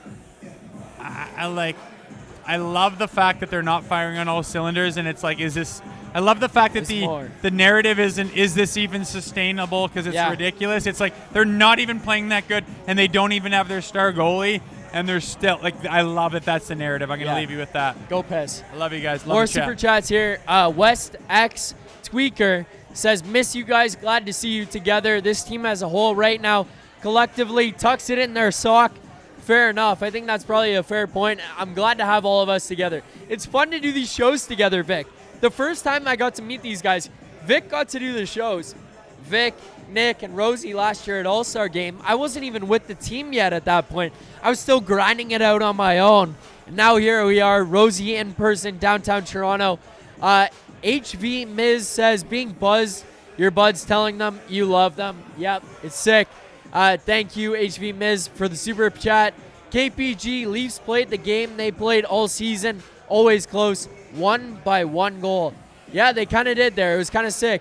I love the fact that they're not firing on all cylinders, and it's like, I love the fact that the narrative isn't, is this even sustainable, because it's ridiculous. It's like they're not even playing that good, and they don't even have their star goalie, and they're still, like, I love it. That's the narrative. I'm going to leave you with that. Go Piss. I love you guys. Love More the chat. super chats here. West X Tweaker says, miss you guys. Glad to see you together. This team as a whole right now collectively tucks it in their sock. Fair enough. I think that's probably a fair point. I'm glad to have all of us together. It's fun to do these shows together, Vic. The first time I got to meet these guys, Vic got to do the shows. Vic, Nick, and Rosie last year at All-Star Game. I wasn't even with the team yet at that point. I was still grinding it out on my own. And now here we are, Rosie in person, downtown Toronto. HV Miz says, being buzzed, your buds telling them you love them. Yep, it's sick. Thank you, HV Miz, for the super chat. KPG, Leafs played the game they played all season. Always close, 1-by-1 goal. Yeah, they kind of did there. It was kind of sick.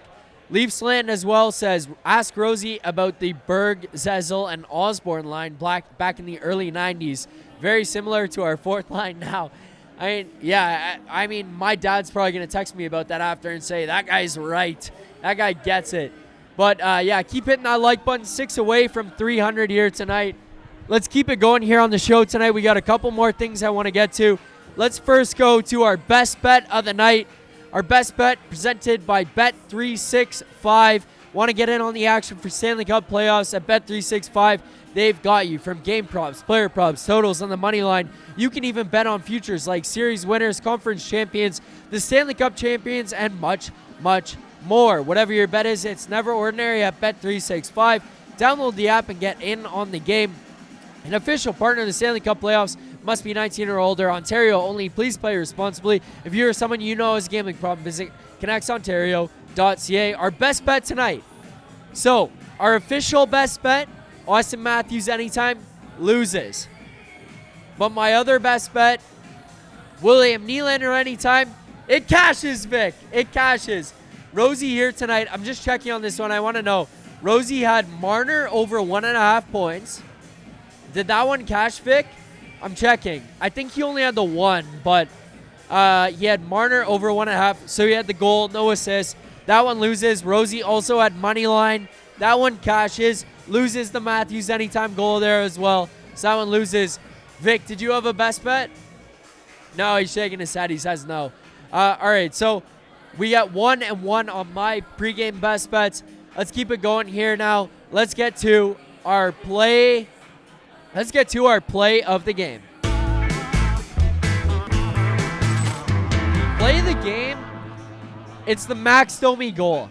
Leafsland as well says, ask Rosie about the Berg, Zezel, and Osborne line back in the early 90s. Very similar to our fourth line now. I mean, my dad's probably going to text me about that after and say, that guy's right. That guy gets it. But, keep hitting that like button. 6 away from 300 here tonight. Let's keep it going here on the show tonight. We got a couple more things I want to get to. Let's first go to our best bet of the night. Our best bet presented by Bet365. Want to get in on the action for Stanley Cup playoffs at Bet365? They've got you from game props, player props, totals on the money line. You can even bet on futures like series winners, conference champions, the Stanley Cup champions, and much, much more. Whatever your bet is, it's never ordinary at Bet365. Download the app and get in on the game. An official partner of the Stanley Cup playoffs, Must be 19 or older. Ontario only. Please play responsibly. If you or someone you know has a gambling problem, visit connectsontario.ca. Our best bet tonight. So, our official best bet, Austin Matthews anytime, loses. But my other best bet, William Nylander anytime, it cashes, Vic. It cashes. Rosie here tonight. I'm just checking on this one. I want to know. Rosie had Marner over 1.5 points. Did that one cash, Vic? I'm checking. I think he only had the one, but he had Marner over 1.5. So he had the goal, no assist. That one loses. Rosie also had money line. That one cashes. Loses the Matthews anytime goal there as well. So that one loses. Vic, did you have a best bet? No, he's shaking his head. He says no. All right, so we got 1-1 on my pregame best bets. Let's keep it going here now. Let's get to our play. Let's get to our play of the game. Play of the game. It's the Max Domi goal.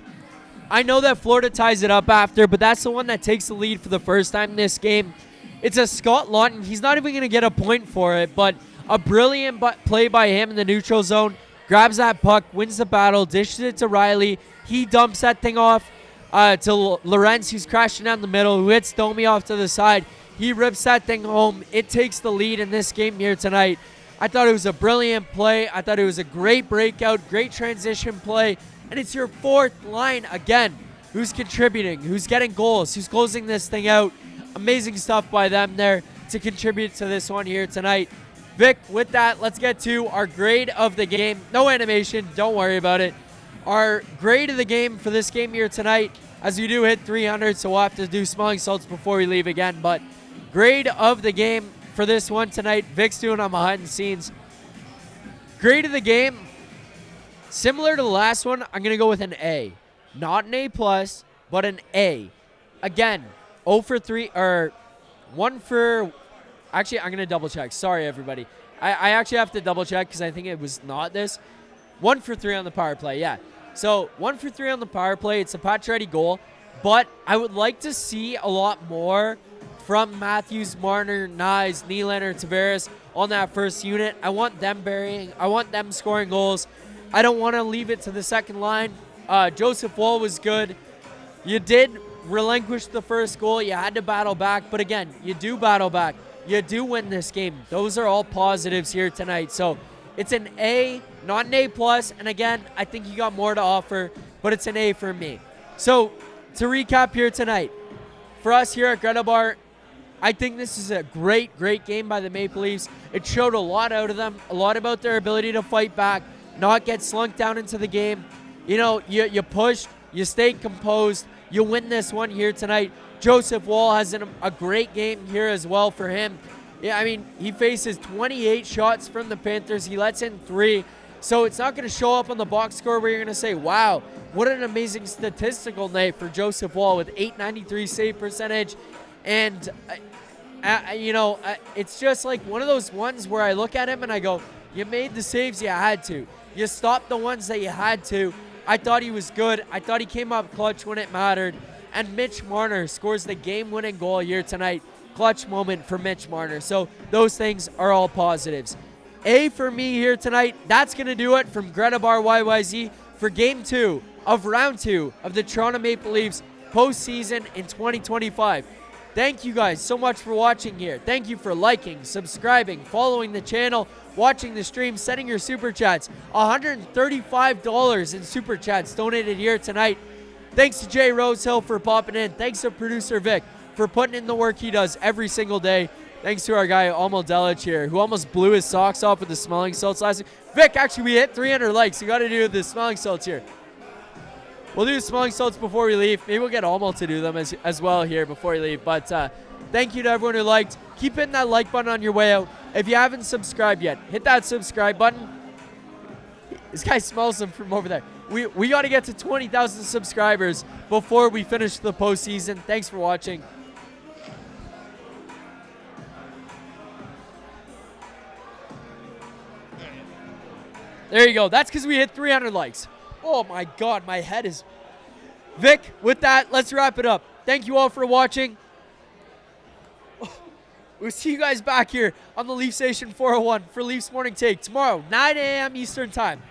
I know that Florida ties it up after, but that's the one that takes the lead for the first time in this game. It's a Scott Laughton. He's not even going to get a point for it, but a brilliant play by him in the neutral zone. Grabs that puck, wins the battle, dishes it to Riley. He dumps that thing off to Lorenz, who's crashing down the middle, who hits Domi off to the side. He rips that thing home. It takes the lead in this game here tonight. I thought it was a brilliant play. I thought it was a great breakout, great transition play. And it's your fourth line again who's contributing, who's getting goals, who's closing this thing out. Amazing stuff by them there to contribute to this one here tonight. Vic, with that, let's get to our grade of the game. No animation, don't worry about it. Our grade of the game for this game here tonight, as we do hit 300, so we'll have to do smelling salts before we leave again. But grade of the game for this one tonight, Vic's doing on behind the scenes. Grade of the game, similar to the last one, I'm going to go with an A. Not an A+, but an A. Again, 0 for 3, or 1 for... Actually, I'm going to double check. Sorry, everybody. I actually have to double check because I think it was not this. 1 for 3 on the power play, yeah. So 1 for 3 on the power play. It's a Pacioretty goal. But I would like to see a lot more from Matthews, Marner, Nyes, Nylander, Tavares on that first unit. I want them burying. I want them scoring goals. I don't want to leave it to the second line. Joseph Woll was good. You did relinquish the first goal. You had to battle back. But again, you do battle back. You do win this game. Those are all positives here tonight. So it's an A, not an A+. And again, I think you got more to offer, but it's an A for me. So to recap here tonight, for us here at Greta Bar, I think this is a great, great game by the Maple Leafs. It showed a lot out of them, a lot about their ability to fight back, not get slunk down into the game. You know, you pushed, you stayed composed, you win this one here tonight. Joseph Woll has a great game here as well for him. Yeah, I mean, he faces 28 shots from the Panthers. He lets in 3. So it's not going to show up on the box score where you're going to say, wow, what an amazing statistical night for Joseph Woll with .893 save percentage. And, it's just like one of those ones where I look at him and I go, you made the saves you had to. You stopped the ones that you had to. I thought he was good. I thought he came up clutch when it mattered. And Mitch Marner scores the game-winning goal here tonight. Clutch moment for Mitch Marner. So those things are all positives. A for me here tonight. That's going to do it from Greta Bar YYZ for Game 2 of Round 2 of the Toronto Maple Leafs postseason in 2025. Thank you guys so much for watching here. Thank you for liking, subscribing, following the channel, watching the stream, sending your Super Chats. $135 in Super Chats donated here tonight. Thanks to Jay Rosehill for popping in. Thanks to producer Vic for putting in the work he does every single day. Thanks to our guy Almo Delic here, who almost blew his socks off with the smelling salts last week. Vic, actually, we hit 300 likes. You got to do the smelling salts here. We'll do smelling salts before we leave. Maybe we'll get Almo to do them as well here before we leave. But thank you to everyone who liked. Keep hitting that like button on your way out. If you haven't subscribed yet, hit that subscribe button. This guy smells them from over there. We got to get to 20,000 subscribers before we finish the postseason. Thanks for watching. There you go. That's because we hit 300 likes. Oh my God, my head is... Vic, with that, let's wrap it up. Thank you all for watching. We'll see you guys back here on the Leaf Station 401 for Leafs Morning Take tomorrow, 9 a.m. Eastern Time.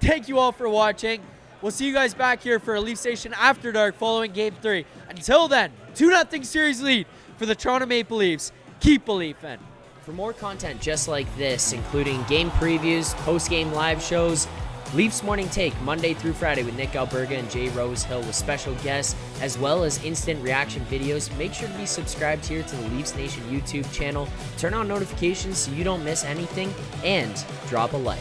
Thank you all for watching. We'll see you guys back here for a Leaf Station After Dark following Game 3. Until then, 2-0 series lead for the Toronto Maple Leafs. Keep believing. For more content just like this, including game previews, post-game live shows, Leafs Morning Take Monday through Friday with Nick Alberga and Jay Rosehill with special guests, as well as instant reaction videos, make sure to be subscribed here to the Leafs Nation YouTube channel, turn on notifications so you don't miss anything, and drop a like.